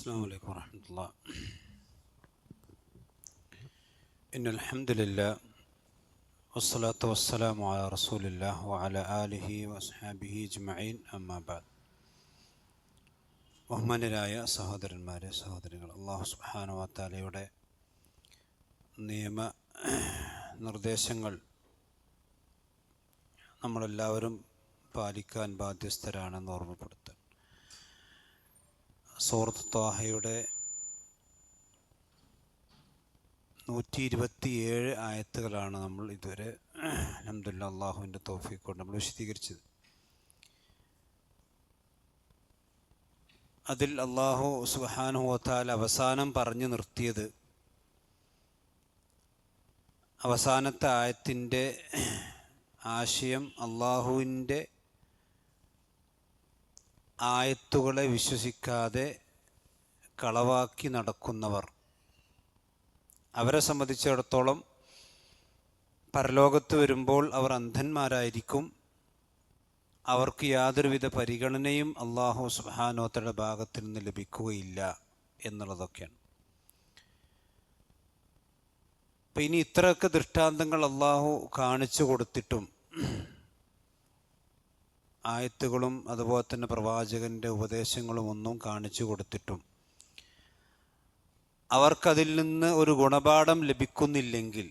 السلام عليكم ورحمة الله. إن الحمد لله والصلاة والسلام على رسول الله وعلى آله وأصحابه أجمعين أما بعد. ബഹുമാന്യരായ സഹോദരന്മാരെ സഹോദരികൾ, അല്ലാഹു സുബ്ഹാനഹു വ തആലയുടെ നിയമ നിർദ്ദേശങ്ങൾ നമ്മളെല്ലാവരും പാലിക്കാൻ ബാധ്യസ്ഥരാണെന്ന് ഓർമ്മപ്പെടുത്താൻ സൂറത്ത് ത്വാഹയുടെ 127 ആയത്തുകളാണ് നമ്മൾ ഇതുവരെ അൽഹംദുലില്ലാഹ് അല്ലാഹുവിൻ്റെ തൗഫീഖ് കൊണ്ട് നമ്മൾ വിശദീകരിച്ചത്. അതിൽ അല്ലാഹു സുബ്ഹാനഹു വ തആല അവസാനം പറഞ്ഞു നിർത്തിയത്, അവസാനത്തെ ആയത്തിൻ്റെ ആശയം അല്ലാഹുവിൻ്റെ ആയത്തുകളെ വിശ്വസിക്കാതെ കളവാക്കി നടക്കുന്നവർ, അവരെ സംബന്ധിച്ചിടത്തോളം പരലോകത്ത് വരുമ്പോൾ അവർ അന്ധന്മാരായിരിക്കും. അവർക്ക് യാതൊരുവിധ പരിഗണനയും അല്ലാഹു സുബ്ഹാനഹു വ തആലയുടെ ഭാഗത്തിൽ നിന്ന് ലഭിക്കുകയില്ല എന്നുള്ളതൊക്കെയാണ്. അപ്പം ഇനി ഇത്രയൊക്കെ ദൃഷ്ടാന്തങ്ങൾ അല്ലാഹു കാണിച്ചു കൊടുത്തിട്ടും, ആയത്തുകളും അതുപോലെ തന്നെ പ്രവാചകൻ്റെ ഉപദേശങ്ങളും ഒന്നും കാണിച്ചു കൊടുത്തിട്ടും അവർക്കതിൽ നിന്ന് ഒരു ഗുണപാഠം ലഭിക്കുന്നില്ലെങ്കിൽ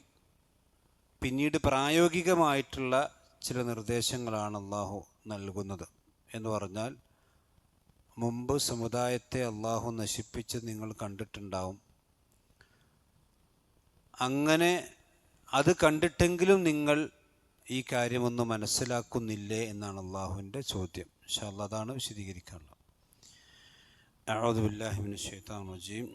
പിന്നീട് പ്രായോഗികമായിട്ടുള്ള ചില നിർദ്ദേശങ്ങളാണ് അല്ലാഹു നൽകുന്നത്. എന്ന് പറഞ്ഞാൽ, മുമ്പ് സമുദായത്തെ അല്ലാഹു നശിപ്പിച്ച് നിങ്ങൾ കണ്ടിട്ടുണ്ടാവും. അങ്ങനെ അത് കണ്ടിട്ടെങ്കിലും നിങ്ങൾ ഈ കാര്യമൊന്നും മനസ്സിലാക്കുന്നില്ലേ എന്നാണ് അല്ലാഹുവിൻ്റെ ചോദ്യം. ഇൻഷാ അല്ലാഹ് അതാണ് വിശദീകരിക്കാനുള്ളത്. അഊദു ബില്ലാഹി മിനശ് ശൈത്വാനിർ റജീം.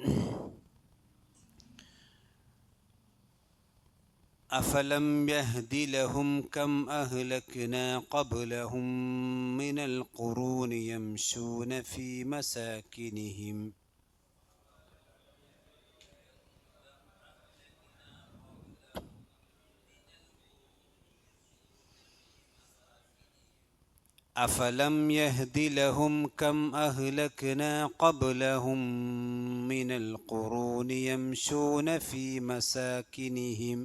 أفلم يهد لهم كم أهلكنا قبلهم من القرون يمشون في مساكنهم أفلم يهد لهم كم أهلكنا قبلهم من القرون يمشون في مساكنهم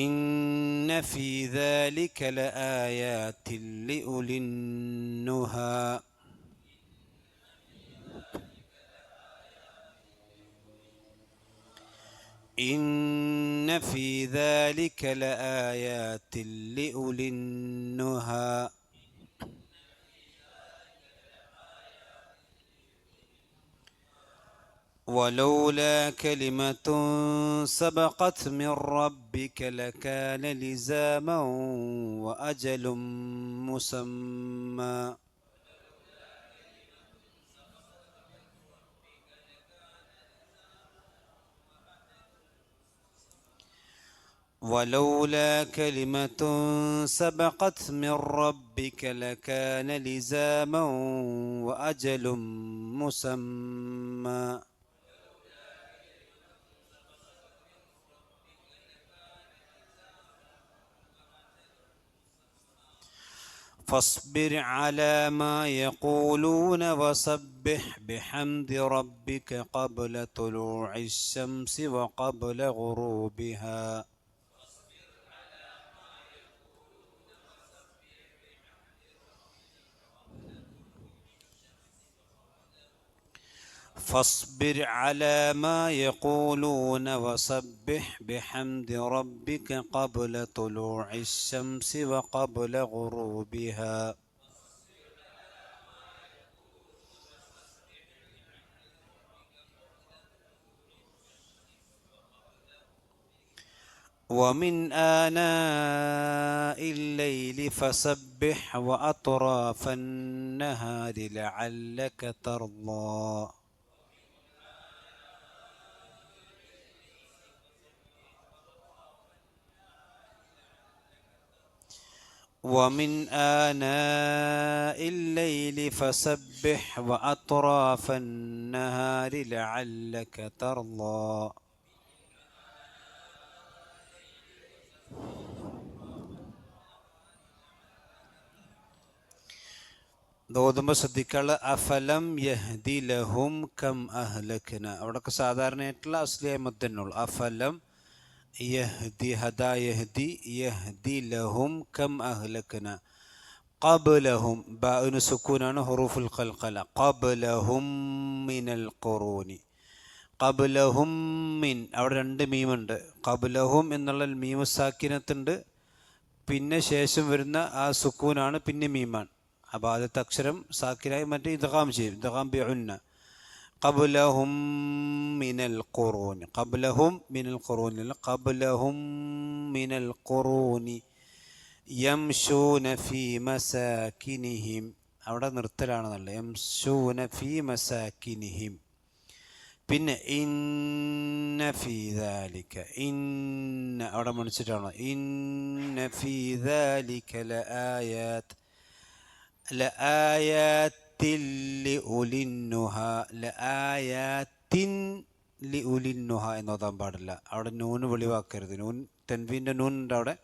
إن في ذلك لآيات لأولي النهى إن في ذلك لآيات لأولي النهى ولولا كلمة سبقت من ربك لكان لزاما وأجل مسمى ولولا كلمة سبقت من ربك لكان لزاما وأجل مسمى فاصبر على ما يقولون وسبح بحمد ربك قبل طلوع الشمس وقبل غروبها فاصبر على ما يقولون وسبح بحمد ربك قبل طلوع الشمس وقبل غروبها ومن آناء الليل فسبح وأطراف النهار لعلك ترضى ومن آناء الليل فسبح وأطراف النهار لعلك ترضى ഓതുമ്പോൾ ശ്രദ്ധിക്കാനുള്ള അഫലം യഹ്ദി ലഹും കം അഹ്ലക്ന. അവിടെയൊക്കെ സാധാരണയായിട്ടുള്ള അസ്ലിയ മദ്ദന്നുള്ളൂ. അഫലം യഹ്ദി ഹദാ യഹ്ദി യഹ്ദി ലഹും കം അഹ്ലക്ന. ഖബ്ലഹും ബാഉന് സുക്കൂനാണ്, ഹുറൂഫുൽ ഖൽഖല. ഖബ്ലഹും മിനൽ ഖുറൂനി. ഖബ്ലഹും മിൻ, അവിടെ രണ്ട് മീമുണ്ട്. ഖബ്ലഹും എന്നുള്ള മീമു സാക്കിനത്തുണ്ട്, പിന്നെ ശേഷം വരുന്ന ആ സുക്കൂനാണ് പിന്നെ മീമാണ്. അപ്പോൾ ആദ്യത്തെ അക്ഷരം സാക്കിനായി മറ്റേ ഇദ്ഗാം ചെയ്യും, ഇദ്ഗാം ബിഉന്ന. ഖബ്ലഹും മിനൽ ഖുറൂനി, ഖബ്ലഹും മിനൽ ഖുറൂനി അല്ല, ഖബ്ലഹും മിനൽ ഖുറൂനി യംശൂന ഫീ മസാകിനിഹിം. അവിടെ നിർത്തലാണ് നല്ലത്. യംശൂന ഫീ മസാകിനിഹിം. പിന്നെ ഇന്ന ഫീ ദാലിക, ഇന്ന അവിടെ മണിച്ചിട്ടാണ്. ഇന്ന ഫീ ദാലിക ലആയാത്ത്, ലആയാത്തിൻ ലിഉലിന്നുഹ, ലആയാത്തിൻ ലിഉലിന്നുഹ എന്ന് ഓതാൻ പാടില്ല. അവിടെ നൂന് വെളിവാക്കരുത്. നൂൻ തൻവീൻ്റെ നൂൻ ഉണ്ട് അവിടെ.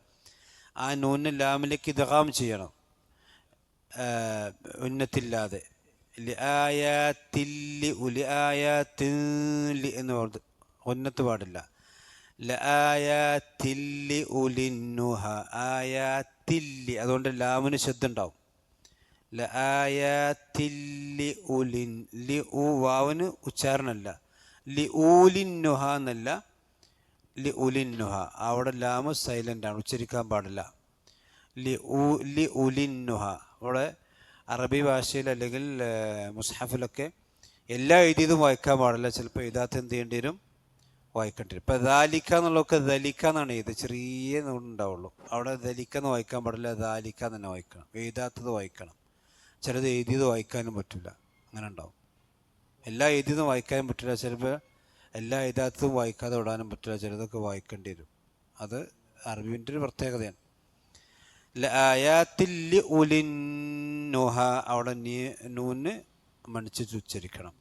ആ നൂന് ലാമിലേക്ക് ഇദ്ഗാം ചെയ്യണം, ഉന്നത്തില്ലാതെ. ലിആയാത്തില്ലി ഉലിആയാത്തില്ലി എന്ന് പറഞ്ഞത് ഉന്നത്ത് പാടില്ല. ലആയാത്തില്ലി ഉലിന്നുഹ, ആയാത്തില്ലി, അതുകൊണ്ട് ലാമിന് ശബ്ദം ഉണ്ടാവും. ലആയാത്തില്ലി ഉലിൻ, ലി ഉ വാവിന് ഉച്ചാരണമല്ല. ലി ഊലിന്നുഹ എന്നല്ല, ലി ഉലിന്നുഹ. അവിടെ ലാമ് സൈലൻ്റ് ആണ്, ഉച്ചരിക്കാൻ പാടില്ല. ലി ഉലിന്നുഹ. അവിടെ അറബി ഭാഷയിൽ അല്ലെങ്കിൽ മുസ്ഹഫിലൊക്കെ എല്ലാ എഴുതിയതും വായിക്കാൻ പാടില്ല. ചിലപ്പോൾ എഴുതാത്ത എന്ത് ചെയ്യേണ്ടി വരും, വായിക്കേണ്ടി വരും. ഇപ്പം ദാലിക്ക എന്നുള്ളതൊക്കെ ദലിക്ക എന്നാണ് എഴുതുക, ചെറിയ ഉണ്ടാവുള്ളൂ. അവിടെ ദലിക്ക എന്ന് വായിക്കാൻ പാടില്ല, ദാലിക്ക തന്നെ വായിക്കണം. എഴുതാത്തത് വായിക്കണം. ചിലത് എഴുതിയത് വായിക്കാനും പറ്റില്ല, അങ്ങനെ ഉണ്ടാവും. എല്ലാ എഴുതിയതും വായിക്കാനും പറ്റില്ല, ചിലപ്പോൾ എല്ലാ എഴുതാത്തതും വായിക്കാതെ വിടാനും പറ്റില്ല. ചിലതൊക്കെ വായിക്കേണ്ടി വരും. അത് അറബിൻ്റെ ഒരു പ്രത്യേകതയാണ്. ലആയാത്തില്ലി ഉലിന്നുഹ, അവിടെ നൂന് മണിച്ച് ഉച്ചരിക്കണം.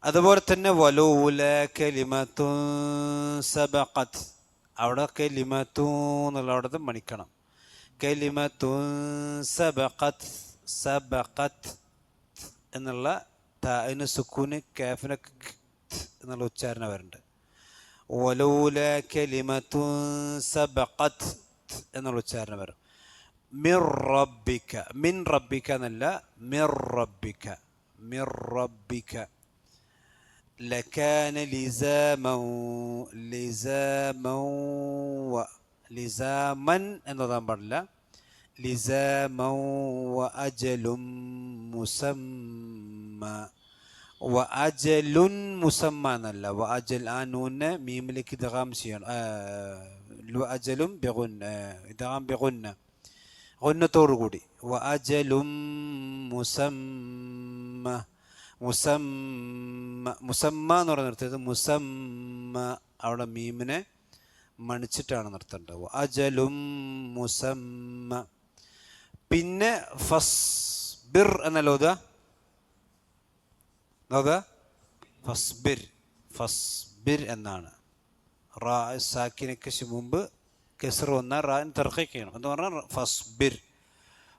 അതുപോലെ തന്നെ വലൂല കലിമത്തുൻ സബഖത്, അവിടെ കലിമത്തു എന്നുള്ള അവിടുത്തെ മണിക്കണം. കലിമത്തുൻ സബഖത്, സബഖത് എന്നുള്ള താഇന് സുക്കൂന് കാഫിനൊക്കെ എന്നുള്ള ഉച്ചാരണം വരുന്നുണ്ട്. വലൂല കലിമത്തുൻ സബഖത് എന്നുള്ള ഉച്ചാരണം വരും. മിർ റബ്ബിക, മിൻ റബ്ബിക എന്നല്ല, മിർ റബ്ബിക, മിർ റബ്ബിക. ലകാന ലിസാമൻ, ലിസാമൻ വ, ലിസാമൻ എന്നതാൻ പാടില്ല. ലിസാമൻ വ അജലുൻ മുസമ്മ, വ അജലുൻ മുസമ്മ എന്നല്ല, വ അജൽ, ആ നൂനെ മീമിലേക്ക് ഇദ്ഗാം ചെയ്യണം. അജലും ബിഗുന്ന, ഇദ്ഗാം ബിഗുന്ന, ഗുന്നത്തോടു കൂടി. വ അജലും മുസമ്മ, മുസമ്മ, മുസമ്മ എന്ന് പറഞ്ഞ് നിർത്തിയത് മുസമ്മ, അവിടെ മീമിനെ മണിച്ചിട്ടാണ് നിർത്തേണ്ടത്. വ അജലും മുസമ്മ. പിന്നെ ഫസ്ബിർ എന്നല്ല ഓതുക, ഫസ്ബിർ, ഫസ്ബിർ എന്നാണ്. റാ സാക്കിനക്ക് മുമ്പ് കെസ്ർ വന്നാൽ റാൻ തർഖീഖ് ചെയ്യണം എന്ന് പറഞ്ഞാൽ ഫസ്ബിർ,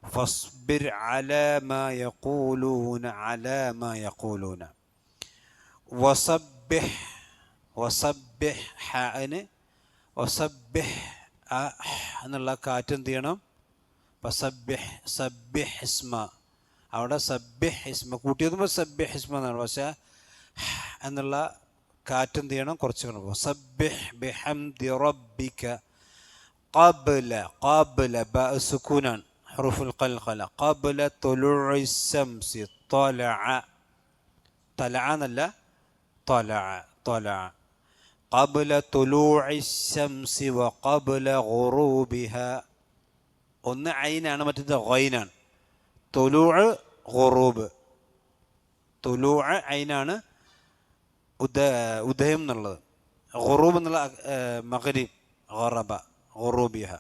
ഫസ്ബിർ അലാ മാ യഖൂലൂന, അലാ മാ യഖൂലൂന. വസബ്ബിഹ്, വസബ്ബിഹ് ഹാന്, വസബ്ബിഹ് എന്നുള്ള കാറ്റ് എന്ത് ചെയ്യണം, വസബ്ബിഹ്, സബ്ബിഹ് ഇസ്മ. അവിടെ സബ്ബിഹ് ഇസ്മ കൂട്ടിയതുമ്പോൾ സബ്ബിഹ് ഇസ്മ എന്നാണ്, പക്ഷേ എന്നുള്ള കാറ്റ് എന്ത് ചെയ്യണം, കുറച്ച് വേണം. വസബ്ബിഹ് ബിഹംദി റബ്ബിക. ഖബ്ല, ഖബ്ല ബ സുകൂനാൻ, ഹുറൂഫുൽ ഖൽഖല. ഖബ്ല തുലൂഇ ശംസി, ത്വലഅ, തലഅ എന്നല്ല, ത്വലഅ, ത്വലഅ. ഖബ്ല തുലൂഇ ശംസി വ ഖബ്ല ഗുറൂബിഹ. ഒന്ന് ഐനാണ്, മറ്റേത് ഗൈനാണ്. തുലൂഅ് ഗുറൂബ്, തുലൂഅ് ഐനാണ് ഉദയം എന്നുള്ളത്. ഗുറൂബ് എന്നുള്ള മഗ്രിബ്, ഗറബ, ഗുറൂബിഹ.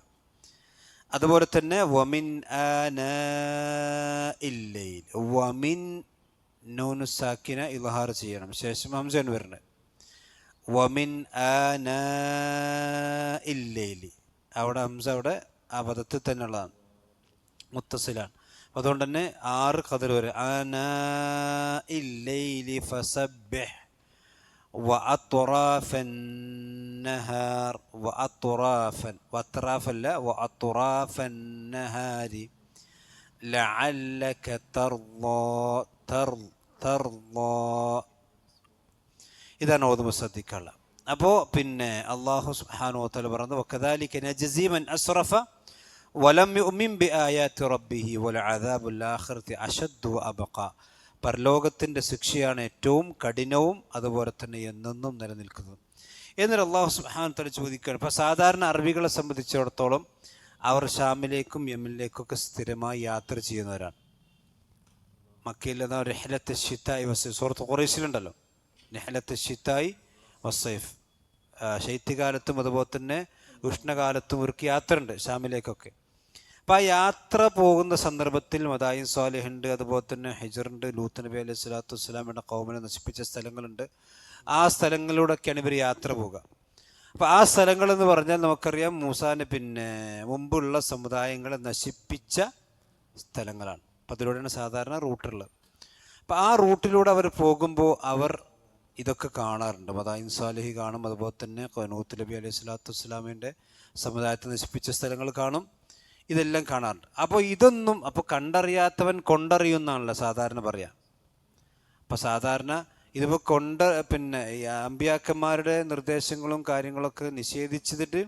അതുപോലെ തന്നെ വമിൻ ആനാഇൽ ലൈൽ, വമിൻ നൂനു സാക്കിന ഇൽഹാർ ചെയ്യണം, ശേഷം ഹംസയാണ് വരുന്നത്. വമിൻ ആനാഇൽ ലൈൽ, അവിടെ ഹംസ അവിടെ ആ പദത്തിൽ തന്നെ ഉള്ളതാണ്, മുത്തസിലാണ്. അതുകൊണ്ട് തന്നെ 6 ഖദർ വരെ. ആനാ ഇല്ലൈലി ഫസബ്ബിഹ് വഅത്റാഫൻ നഹാർ വഅത്റാഫൻ വഅത്റാഫല്ല വഅത്റാഫൻ നഹാരി ലഅല്ലക തർളാ. ഇതാണ് ഓതുമ്പോൾ ശ്രദ്ധിക്കാനുള്ള. അപ്പോൾ പിന്നെ അല്ലാഹു സുബ്ഹാനഹു വ തആല പറയുന്നത് വകദാലിക നജ്സി മൻ അസ്റഫ വലം യുമിൻ ബിആയാതി റബ്ബിഹി വലഅദാബുൽ ആഖിറതി അശദ്ദു വഅബ്ഖ. പരലോകത്തിൻ്റെ ശിക്ഷയാണ് ഏറ്റവും കഠിനവും അതുപോലെ തന്നെ എന്നെന്നും നിലനിൽക്കുന്നത്. എന്നിട്ട് അല്ലാഹു സുബ്ഹാനഹു വ തആല ചോദിക്കുകയാണ്. ഇപ്പോൾ സാധാരണ അറബികളെ സംബന്ധിച്ചിടത്തോളം അവർ ഷാമിലേക്കും യമനിലേക്കൊക്കെ സ്ഥിരമായി യാത്ര ചെയ്യുന്നവരാണ്. മക്കയിൽ റിഹ്ലത്ത് ശിത്തായി വസൈഫ്, സൂറത്ത് ഖുറൈശിലുണ്ടല്ലോ, റിഹ്ലത്ത് ശിത്തായി വസൈഫ്, ശൈത്യകാലത്തും അതുപോലെ തന്നെ ഉഷ്ണകാലത്തും ഒരുക്കി യാത്രയുണ്ട് ഷാമിലേക്കൊക്കെ. അപ്പം ആ യാത്ര പോകുന്ന സന്ദർഭത്തിൽ മദായിൻ സ്വാലിഹുണ്ട്, അതുപോലെ തന്നെ ഹിജറുണ്ട്, ലൂത്ത് നബി അലൈഹി സ്വലാത്തു വസ്സലാമിൻ്റെ ഖൗമിനെ നശിപ്പിച്ച സ്ഥലങ്ങളുണ്ട്. ആ സ്ഥലങ്ങളിലൂടെയൊക്കെയാണ് ഇവർ യാത്ര പോവുക. അപ്പോൾ ആ സ്ഥലങ്ങളെന്ന് പറഞ്ഞാൽ നമുക്കറിയാം മൂസാന് പിന്നെ മുമ്പുള്ള സമുദായങ്ങളെ നശിപ്പിച്ച സ്ഥലങ്ങളാണ്. അപ്പം അതിലൂടെയാണ് സാധാരണ റൂട്ടുള്ളത്. അപ്പം ആ റൂട്ടിലൂടെ അവർ പോകുമ്പോൾ അവർ ഇതൊക്കെ കാണാറുണ്ട്. മദായിൻ സാലിഹി കാണും, അതുപോലെ തന്നെ ലൂത്ത് നബി അലൈഹി സ്വലാത്തു വസ്സലാമിൻ്റെ സമുദായത്തെ നശിപ്പിച്ച സ്ഥലങ്ങൾ കാണും, ഇതെല്ലാം കാണാറുണ്ട്. അപ്പോൾ ഇതൊന്നും അപ്പോൾ കണ്ടറിയാത്തവൻ കൊണ്ടറിയുന്നാണല്ലോ സാധാരണ പറയാം. അപ്പോൾ സാധാരണ ഇതിപ്പോൾ പിന്നെ അമ്പിയാക്കന്മാരുടെ നിർദ്ദേശങ്ങളും കാര്യങ്ങളൊക്കെ നിഷേധിച്ചിട്ട്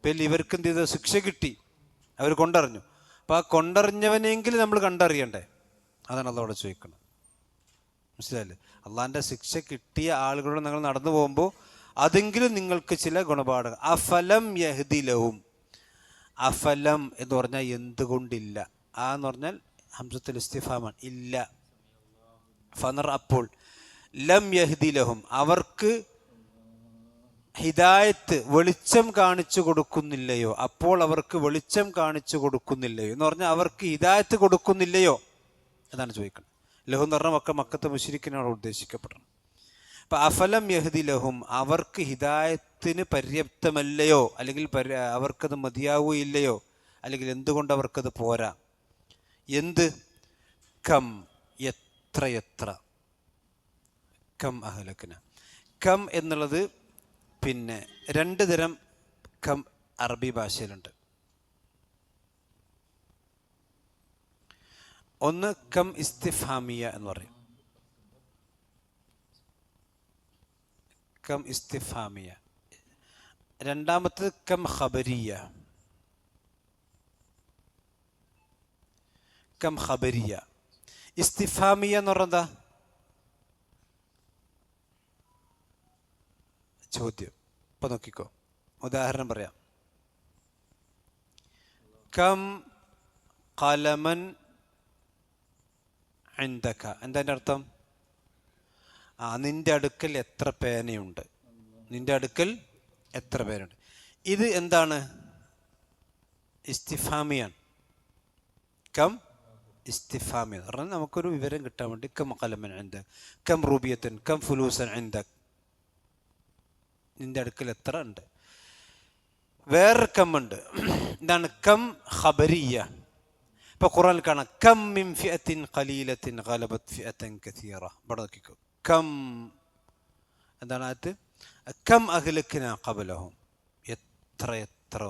പിന്നെ ഇവർക്ക് എന്ത് ചെയ്ത ശിക്ഷ കിട്ടി, അവർ കൊണ്ടറിഞ്ഞു. അപ്പോൾ ആ കൊണ്ടറിഞ്ഞവനെങ്കിലും നമ്മൾ കണ്ടറിയണ്ടേ, അതാണ് അതോടെ ചോദിക്കുന്നത്. മനസ്സിലായില്ലേ? അള്ളാഹിൻ്റെ ശിക്ഷ കിട്ടിയ ആളുകളോട് നിങ്ങൾ നടന്നു പോകുമ്പോൾ അതെങ്കിലും നിങ്ങൾക്ക് ചില ഗുണപാഠങ്ങൾ. അഫലം യഹ്ദിലഹും, അഫലം എന്ന് പറഞ്ഞാൽ എന്തുകൊണ്ടില്ല, ആ എന്ന് പറഞ്ഞാൽ ഹംസത്തുൽ ഇസ്തിഫാമാണ്, ഇല്ല. ഫനർ അപ്പോൾ, ലം യഹ്ദിലഹും അവർക്ക് ഹിദായത്ത് വെളിച്ചം കാണിച്ചു കൊടുക്കുന്നില്ലയോ, അപ്പോൾ അവർക്ക് വെളിച്ചം കാണിച്ചു കൊടുക്കുന്നില്ലയോ എന്ന് പറഞ്ഞാൽ അവർക്ക് ഹിദായത്ത് കൊടുക്കുന്നില്ലയോ എന്നാണ് ചോദിക്കുന്നത്. ലഹു എന്ന് പറഞ്ഞാൽ മക്കത്തെ മുശ്രിക്കിനാണ് ഉദ്ദേശിക്കപ്പെടുന്നത്. അപ്പം അഫലം യഹ്ദി ലഹും അവർക്ക് ഹിദായത്തിന് പര്യാപ്തമല്ലയോ, അല്ലെങ്കിൽ അവർക്കത് മതിയാവുകയില്ലയോ, അല്ലെങ്കിൽ എന്തുകൊണ്ട് അവർക്കത് പോരാ. എന്ത് കം എത്ര കം അഹ്ലക്ന. കം എന്നുള്ളത് പിന്നെ 2 തരം കം അറബി ഭാഷയിലുണ്ട്. ഒന്ന് കം ഇസ്തിഫാമിയ എന്ന് പറയും, കം ഇസ്തിഫാമിയ. രണ്ടാമത്തത് കം ഖബരിയ. കം ഖബരിയ. ഇസ്തിഫാമിയ എന്ന് പറഞ്ഞാ ചോദ്യം. ഇപ്പൊ നോക്കിക്കോ, ഉദാഹരണം പറയാം. കം ഖലമൻ ഇൻദക, എന്താ എൻ്റെ അർത്ഥം? നിന്റെ അടുക്കൽ എത്ര പേനയുണ്ട്, നിന്റെ അടുക്കൽ എത്ര പേരുണ്ട്. ഇത് എന്താണ്? ഇസ്തിഫാമിയാണ്. കം ഇസ്തിഫാമിയ എന്ന് പറഞ്ഞാൽ നമുക്കൊരു വിവരം കിട്ടാൻ വേണ്ടി. കം ഖലമൻ ഇൻദക, കം റൂബിയത്തൻ, കം ഫുലൂസൻ ഇൻദക, നിന്റെ അടുക്കൽ എത്ര ഉണ്ട്. വേറൊരു കം ഉണ്ട്, എന്താണ്? കം ഖബരിയ. ഇപ്പൊ ഖുർആനിൽ കാണാം കം മിൻ ഫിഅത്തിൻ ഖലീലത്തിൻ ഗലബത് ഫിഅതൻ കസീറ. ഇവിടെ നോക്കിക്കോ, കം എന്താണ് അത്? കം അഹ്ലക്ന ഖബലഹും, എത്ര.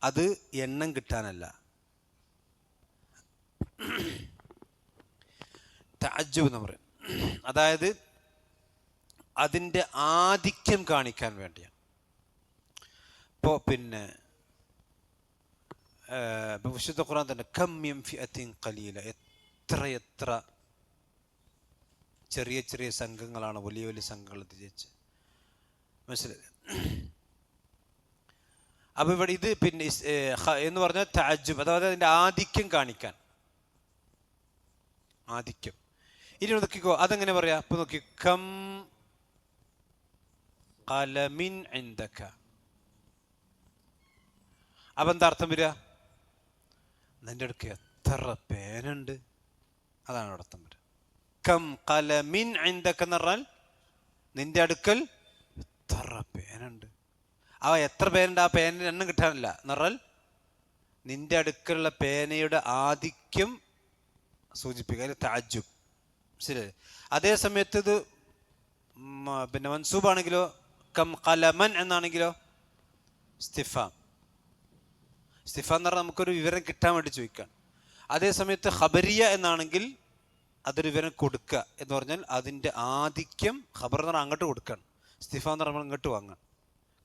അത് എണ്ണം കിട്ടാനല്ല, തഅജ്ജുബ് എന്ന് പറയും. അതായത് അതിൻ്റെ ആധിക്യം കാണിക്കാൻ വേണ്ടിയാണ്. ഇപ്പോൾ പിന്നെ വിശുദ്ധ ഖുർആൻ തന്നെ കം മിൻ ഫിഅത്തിൻ ഖലീല, എത്ര ചെറിയ സംഘങ്ങളാണ് വലിയ സംഘങ്ങൾ ജയിച്ച്. മനസ്സിലായി? അപ്പോൾ ഇവിടെ ഇത് പിന്നെ എന്ന് പറഞ്ഞാൽ തഅജ്ജുബ്, അതായത് അതിൻ്റെ ആധിക്യം കാണിക്കാൻ, ആധിക്യം. ഇനി നോക്കിക്കോ, അതെങ്ങനെ പറയാ? അപ്പൊ നോക്കി, കം ഖലമിൻ ഇൻദക. അപ്പൊ എന്താ അർത്ഥം വരിക? നിന്റെ അടുക്ക് എത്ര പേനുണ്ട്, അതാണ് അർത്ഥം വരിക. കം ഖലമിൻ ഇൻദക എന്ന് പറഞ്ഞാൽ നിന്റെ അടുക്കൽ എത്ര പേനുണ്ട്. എത്ര പേനുണ്ട്, ആ പേനിന് എണ്ണം കിട്ടാനില്ല എന്ന് പറഞ്ഞാൽ നിന്റെ അടുക്കലുള്ള പേനയുടെ ആധിക്യം സൂചിപ്പിക്കുക, അതിൽ തഅജ്ജുബ്. ശരി. അതേ സമയത്ത് ഇത് പിന്നെ മൻസൂബാണെങ്കിലോ കം ഖലമൻ എന്നാണെങ്കിലോ ഇസ്തിഫാം. ഇസ്തിഫാം എന്ന് പറഞ്ഞാൽ നമുക്കൊരു വിവരം കിട്ടാൻ വേണ്ടി ചോദിക്കാൻ. അതേ സമയത്ത് ഖബരിയ എന്നാണെങ്കിൽ അതൊരു വിവരം കൊടുക്കുക എന്ന് പറഞ്ഞാൽ അതിൻ്റെ ആധിക്യം ഖബർ എന്ന് പറഞ്ഞാൽ അങ്ങോട്ട് കൊടുക്കണം, ഇസ്തിഫാം എന്ന് പറഞ്ഞാൽ ഇങ്ങോട്ട് വാങ്ങാൻ.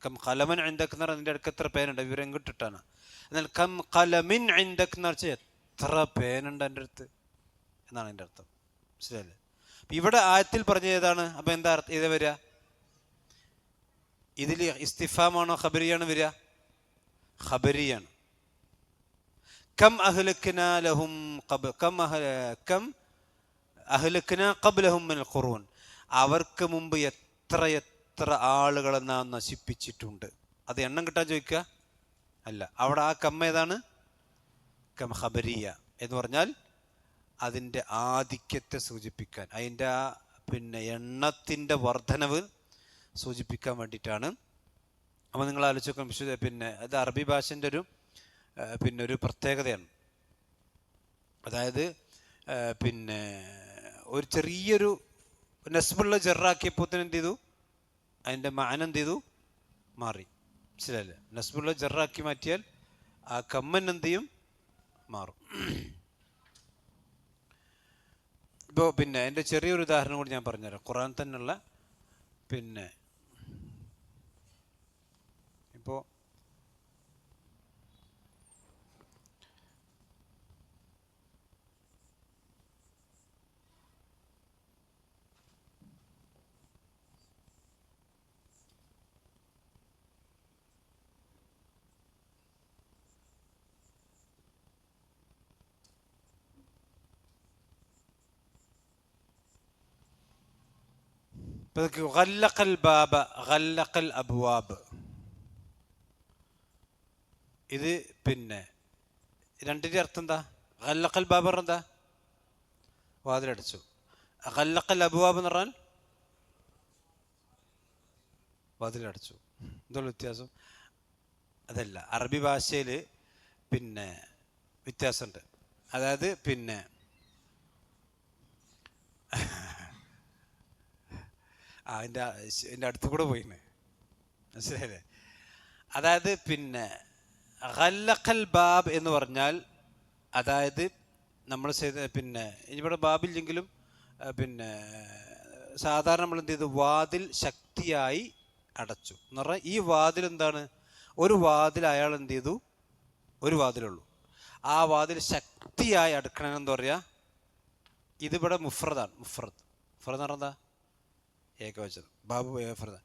കം ഖലമൻ ഇൻദക് എന്ന് പറഞ്ഞാൽ അതിൻ്റെ അടുക്ക് എത്ര പേനുണ്ട്, വിവരം ഇങ്ങോട്ട് ഇട്ടാണ്. എന്നാൽ കം ഖലമിൻ ഇൻദക് എന്ന് വെച്ചാൽ എത്ര പേനുണ്ട് എൻ്റെ അടുത്ത് എന്നാണ് എൻ്റെ അർത്ഥം. മനസ്സിലല്ലേ? ഇവിടെ ആയത്തിൽ പറഞ്ഞ ഏതാണ്? അപ്പം എന്താ അർത്ഥം? ഏതാ വരിക? ഇതിൽ ഇസ്തിഫാമാണോ ഖബരിയാണ് വരിക? ഖബരിയാണ്. കം അഹ്ലക്നാ ലഹും കം അഹ്ലക്നാ ഖബ്ലഹും മിനൽ ഖുറൂൻ, അവർക്ക് മുമ്പ് എത്ര എത്ര ആളുകളെ നാം നശിപ്പിച്ചിട്ടുണ്ട്. അത് എണ്ണം കിട്ടാൻ ചോദിക്കുക അല്ല. അവിടെ ആ കം ഏതാണ്? കം ഖബരിയ എന്ന് പറഞ്ഞാൽ അതിൻ്റെ ആധിക്യത്തെ സൂചിപ്പിക്കാൻ, അതിൻ്റെ ആ പിന്നെ എണ്ണത്തിൻ്റെ വർധനവ് സൂചിപ്പിക്കാൻ വേണ്ടിയിട്ടാണ്. അപ്പോൾ നിങ്ങൾ ആലോചിച്ച് പിന്നെ അത് അറബി ഭാഷൻ്റെ ഒരു പ്രത്യേകതയാണ്. അതായത് പിന്നെ ഒരു ചെറിയൊരു നസ്ബുള്ള ജെറാക്കിയപ്പോൾ തന്നെ എന്ത് ചെയ്തു, അതിൻ്റെ മാന എന്ത് ചെയ്തു, മാറി. മനസ്സിലല്ലേ? നസ്ബുള്ള ജെറാക്കി മാറ്റിയാൽ ആ കമ്മൻ എന്ത് ചെയ്യും, മാറും. ഇപ്പോൾ പിന്നെ എൻ്റെ ചെറിയൊരു ഉദാഹരണം കൂടി ഞാൻ പറഞ്ഞുതരാം. ഖുർആൻ തന്നെയുള്ള പിന്നെ ഇപ്പോൾ ഗല്ലഖൽ ബാബ ഗല്ലഖൽ അബ്വാബ്, ഇത് പിന്നെ രണ്ടിൻ്റെ അർത്ഥം എന്താ? ഗല്ലഖൽ ബാബ് പറഞ്ഞാൽ എന്താ? വാതിലടച്ചു. ഗല്ലഖൽ അബ്വാബ് എന്ന് പറഞ്ഞാൽ വാതിലടച്ചു. എന്തുള്ള വ്യത്യാസം? അതല്ല, അറബി ഭാഷയിൽ പിന്നെ വ്യത്യാസമുണ്ട്. അതായത് പിന്നെ അതിൻ്റെ അടുത്ത് കൂടെ പോയിന്, മനസ്സിലായില്ലേ? അതായത് പിന്നെ ഗല്ലഖൽ ബാബ് എന്ന് പറഞ്ഞാൽ, അതായത് നമ്മൾ പിന്നെ ഇവിടെ ബാബില്ലെങ്കിലും പിന്നെ സാധാരണ നമ്മൾ എന്ത് ചെയ്തു, വാതിൽ ശക്തിയായി അടച്ചു എന്ന് പറഞ്ഞാൽ ഈ വാതിൽ എന്താണ്, ഒരു വാതിൽ അയാൾ എന്ത് ചെയ്തു, ഒരു വാതിലുള്ളൂ, ആ വാതിൽ ശക്തിയായി അടക്കണമെന്ന് പറയാ. ഇതിവിടെ മുഫ്രദാണ്. മുഫ്രദ് എന്ന് പറഞ്ഞാൽ ഏകവചനം, ബാബു ഏകഫ്രദ്.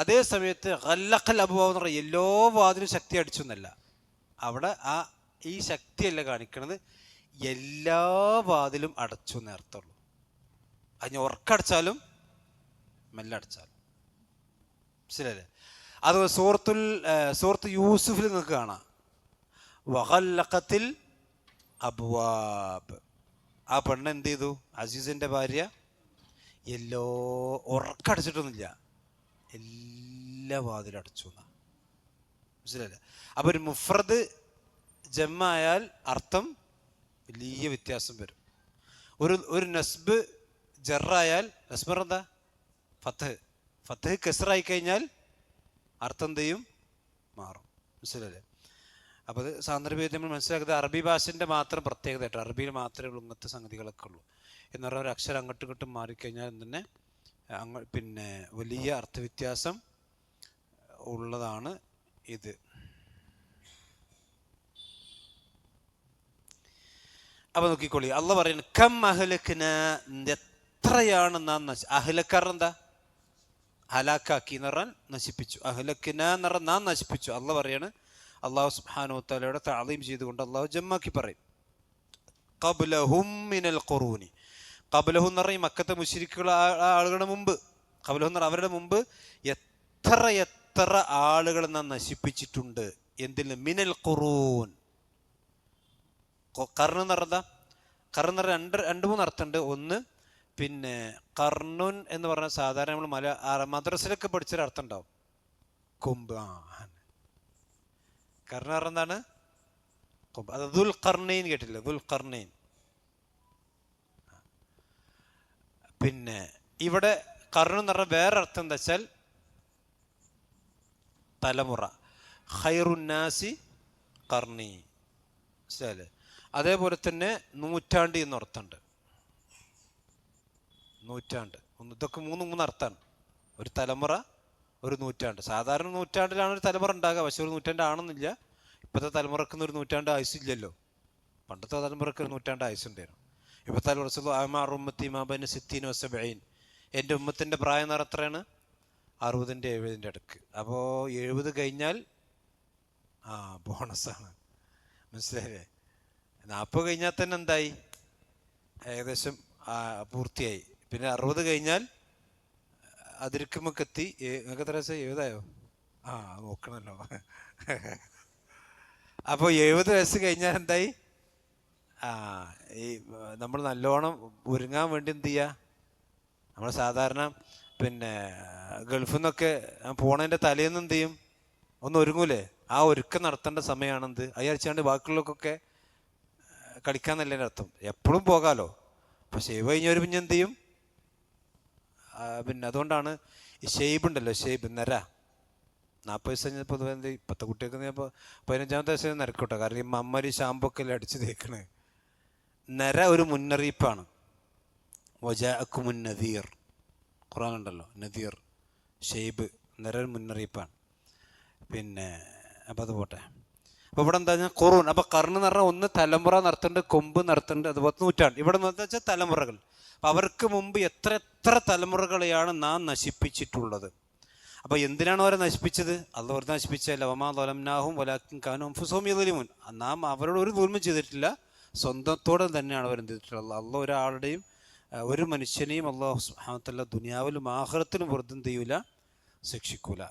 അതേ സമയത്ത് ഗല്ലഖൽ അബ്വാബ് എന്ന് പറഞ്ഞാൽ എല്ലാ വാതിലും ശക്തി അടിച്ചു എന്നല്ല. അവിടെ ഈ ശക്തിയല്ല കാണിക്കണത്, എല്ലാ വാതിലും അടച്ചു എന്നേ അർത്ഥമുള്ളൂ. അതിന് ഉറക്കടച്ചാലും മെല്ലെ അടച്ചാലും. ശരിയല്ലേ? അത് സൂറത്ത് യൂസുഫിൽ നിങ്ങൾക്ക് കാണാം, വഗല്ലഖത്തിൽ അബ്വാബ്. ആ പെണ്ണ് എന്ത് ചെയ്തു, അസീസിന്റെ ഭാര്യ, ഉറക്കടച്ചിട്ടൊന്നുമില്ല, എല്ലാ വാതിലും അടച്ചു എന്നാ. മനസ്സിലല്ലേ? അപ്പൊ ഒരു മുഫ്രദ് ജമ്മായാൽ അർത്ഥം വലിയ വ്യത്യാസം വരും. ഒരു നസ്ബ് ജറായാൽ, നസ്ബ് എന്താ, ഫത്ഹ് കസ്റായി കഴിഞ്ഞാൽ അർത്ഥം എന്ത് ചെയ്യും, മാറും. മനസ്സിലല്ലേ? അപ്പോൾ അത് സാന്ദർഭികത നമ്മൾ മനസ്സിലാക്കുന്നത് അറബി ഭാഷൻ്റെ മാത്രം പ്രത്യേകതയായിട്ട്, അറബിയിൽ മാത്രമേ ഉള്ളൂ ഇങ്ങനത്തെ സംഗതികളൊക്കെ ഉള്ളൂ. എന്ന് പറഞ്ഞാൽ ഒരു അക്ഷരം അങ്ങോട്ടും ഇങ്ങോട്ടും മാറിക്കഴിഞ്ഞാൽ തന്നെ പിന്നെ വലിയ അർത്ഥവ്യത്യാസം ഉള്ളതാണ് ഇത്. അപ്പൊ നോക്കിക്കോളി, അള്ളാഹ് പറയുന്നു കം അഹ്ലക്ന, എത്രയാണ് നാം അഹ്ലക്കാർ എന്താ, ഹലാക്കാക്കി എന്ന് പറഞ്ഞാൽ നശിപ്പിച്ചു. അഹ്ലക്ന എന്ന് പറഞ്ഞാൽ നാം നശിപ്പിച്ചു. അള്ളാഹ് പറയാണ്, അള്ളാഹു സുബ്ഹാനഹു വ തആലയുടെ തഅളീം ചെയ്തുകൊണ്ട് അള്ളാഹു ജമ്മാക്കി പറയും, ഖബ്ലഹും മിനൽ ഖുറൂനി. ഖബ്ലഹു എന്ന് പറഞ്ഞാൽ മക്കത്തെ മുശ്രിക്കുകൾ ആളുകളുടെ മുമ്പ്, ഖബ്ലഹു എന്ന് പറഞ്ഞാൽ അവരുടെ മുമ്പ് എത്ര എത്ര ആളുകൾ നാം നശിപ്പിച്ചിട്ടുണ്ട്. എന്തിൽ? മിനൽ ഖുറൂൻ. കർണ് എന്ന് പറഞ്ഞാൽ, കർന്ന് എന്ന് പറഞ്ഞാൽ രണ്ട് മൂന്ന് അർത്ഥമുണ്ട്. ഒന്ന് പിന്നെ കർണുൻ എന്ന് പറഞ്ഞാൽ സാധാരണ നമ്മൾ മദ്രസയിലൊക്കെ പഠിച്ചൊരർത്ഥം ഉണ്ടാവും, കൊമ്പ്. കർണ പറഞ്ഞ എന്താണ്? കൊമ്പ്. അത് ദുൽ ഖർണൈൻ കേട്ടില്ല? ദുൽ ഖർണൈൻ പിന്നെ ഇവിടെ കർണ് എന്ന് പറഞ്ഞാൽ വേറെ അർത്ഥം എന്താ വെച്ചാൽ തലമുറ. ഖൈറുന്നാസി കർണി, മനസ്സിലായില്ലേ? അതേപോലെ തന്നെ നൂറ്റാണ്ട് എന്ന് അർത്ഥമുണ്ട്. നൂറ്റാണ്ട്, ഇതൊക്കെ മൂന്ന് അർത്ഥമാണ്. ഒരു തലമുറ, ഒരു നൂറ്റാണ്ട്. സാധാരണ നൂറ്റാണ്ടിലാണ് ഒരു തലമുറ ഉണ്ടാകുക, പക്ഷെ ഒരു നൂറ്റാണ്ട് ആണെന്നില്ല. ഇപ്പോഴത്തെ തലമുറക്കൊന്നും ഒരു നൂറ്റാണ്ട് ആയുസില്ലല്ലോ. പണ്ടത്തെ തലമുറക്ക് ഒരു നൂറ്റാണ്ട് ആയുസുണ്ടായിരുന്നു. ഇപ്പോഴത്തെ തലമുറ ആമാറുമ്മത്തി മാബൈന സിത്തീൻ വസബഈൻ, എൻ്റെ ഉമ്മത്തിൻ്റെ പ്രായം എന്ന് പറഞ്ഞാൽ എത്രയാണ്? 60-ൻ്റെ 70-ൻ്റെ അടുക്ക്. അപ്പോൾ 70 കഴിഞ്ഞാൽ ബോണസാണ്, മനസ്സിലായില്ലേ? 40 കഴിഞ്ഞാൽ തന്നെ എന്തായി? ഏകദേശം പൂർത്തിയായി. പിന്നെ 60 കഴിഞ്ഞാൽ അതിരിക്കുമ്പൊക്കെത്തി. നിങ്ങൾക്ക് എത്ര വയസ്സ്? 70 നോക്കണല്ലോ. അപ്പോൾ 70 വയസ്സ് കഴിഞ്ഞാൽ എന്തായി? ഈ നമ്മൾ നല്ലോണം ഒരുങ്ങാൻ വേണ്ടി എന്ത് ചെയ്യുക? നമ്മൾ സാധാരണ പിന്നെ ഗൾഫിൽ നിന്നൊക്കെ പോണതിൻ്റെ തലേന്ന് എന്ത് ചെയ്യും? ഒന്ന് ഒരുങ്ങൂലേ? ആ ഒരുക്കം നടത്തേണ്ട സമയമാണെന്ത് അയച്ചാണ്ട് ബാക്കിയുള്ളവർക്കൊക്കെ കളിക്കാന്നല്ലേ അർത്ഥം. എപ്പോഴും പോകാമല്ലോ. അപ്പോൾ ഷെയ്ബ് കഴിഞ്ഞവർ പിന്നെ എന്ത് ചെയ്യും? പിന്നെ അതുകൊണ്ടാണ് ഈ ഷെയ്ബ് ഉണ്ടല്ലോ, ഷെയ്ബ് നര. 40 വയസ്സ് കഴിഞ്ഞാൽ പൊതുവെ എന്ത് ഇപ്പോഴത്തെ കുട്ടികൾക്ക് ചിലപ്പോൾ 15-ാമത്തെ വയസ്സിൽ നിരക്കോട്ടെ. കാരണം ഈ മമ്മരി ഷാമ്പൊക്കെ അടിച്ച് തേക്കണേ. നര ഒരു മുന്നറിയിപ്പാണ്. വജാഅക്കുമുൻ നദീർ, ഖുർആൻ ഉണ്ടല്ലോ, നദീർ. ഷെയ്ബ് നര ഒരു മുന്നറിയിപ്പാണ്. പിന്നെ അപ്പം അത് പോട്ടെ. അപ്പോൾ ഇവിടെ എന്താ പറഞ്ഞാൽ ഖുറൂൻ. അപ്പോൾ കർണ് എന്ന് പറഞ്ഞാൽ ഒന്ന് തലമുറ നടത്തുന്നുണ്ട്, കൊമ്പ് നടത്തുന്നുണ്ട്, അതുപോലെ നൂറ്റാണ്ട്. ഇവിടെ എന്ന് വെച്ചാൽ തലമുറകൾ. അപ്പം അവർക്ക് മുമ്പ് എത്ര തലമുറകളെയാണ് നാം നശിപ്പിച്ചിട്ടുള്ളത്. അപ്പോൾ എന്തിനാണ് അവരെ നശിപ്പിച്ചത്? അള്ളാഹു അവരെ നശിപ്പിച്ചല്ല. വമാ ളലംനാഹും വലാകിൻ കാനൂ അൻഫുസഹും യദ്ലിമൂൻ. നാം അവരോട് ഒരു ദുൽമും ചെയ്തിട്ടില്ല, സ്വന്തത്തോടെ തന്നെയാണ് അവരെന്ത് ചെയ്തിട്ടുള്ളത്. അള്ളാഹു ഒരാളുടെയും ഒരു മനുഷ്യനെയും അള്ളാഹു സുബ്ഹാനഹു വ തആല ദുനിയാവിലും ആഖിറത്തിലും വെറുതെ എന്ത് ചെയ്യൂല? ശിക്ഷിക്കൂല.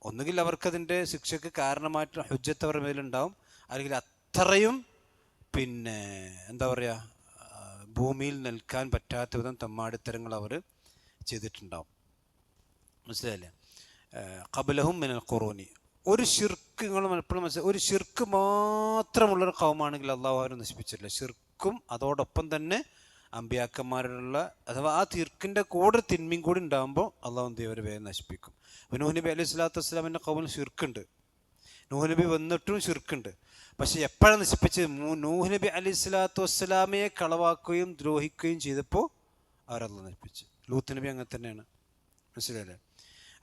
ഒന്നുകിൽ അവർക്കതിൻ്റെ ശിക്ഷയ്ക്ക് കാരണമായിട്ടുള്ള ഹുജ്ജത്ത് അവരുടെ മേലുണ്ടാവും, അല്ലെങ്കിൽ അത്രയും പിന്നെ എന്താ പറയുക, ഭൂമിയിൽ നിൽക്കാൻ പറ്റാത്ത വിധം തെമ്മാടിത്തരങ്ങൾ അവർ ചെയ്തിട്ടുണ്ടാവും. മനസ്സിലായില്ലേ? ഖബ്ലഹും മിനൽ ഖുറൂനി. ഒരു ഷിർക്ക്, നിങ്ങൾ എപ്പോഴും മനസ്സിലായി, ഒരു ഷിർക്ക് മാത്രമുള്ളൊരു ഖൗമാണെങ്കിൽ അള്ളാഹു അവരെ നശിപ്പിച്ചിട്ടില്ല. ഷിർക്കും അതോടൊപ്പം തന്നെ അമ്പിയാക്കന്മാരുടെ അഥവാ ആ തിർക്കിൻ്റെ കൂടെ തിന്മയും കൂടി ഉണ്ടാകുമ്പോൾ അള്ളാഹു എന്ത് ചെയ്യും? അവരെ വേഗം നശിപ്പിക്കും. അപ്പോൾ നൂഹ് നബി അലൈഹി സ്വലാത്തു വസ്സലാമിൻ്റെ ഖൗമിൽ ഷിർക്കുണ്ട്, നൂഹ് നബി വന്നിട്ടും ഷിർക്കുണ്ട്. പക്ഷെ എപ്പോഴാണ് നശിപ്പിച്ചത്? നൂഹ് നബി അലൈഹി സ്വലാത്തു വസ്സലാമയെ കളവാക്കുകയും ദ്രോഹിക്കുകയും ചെയ്തപ്പോൾ അവരല്ല നശിപ്പിച്ചു. ലൂത്ത് നബി അങ്ങനെ തന്നെയാണ്, മനസ്സിലായില്ലേ?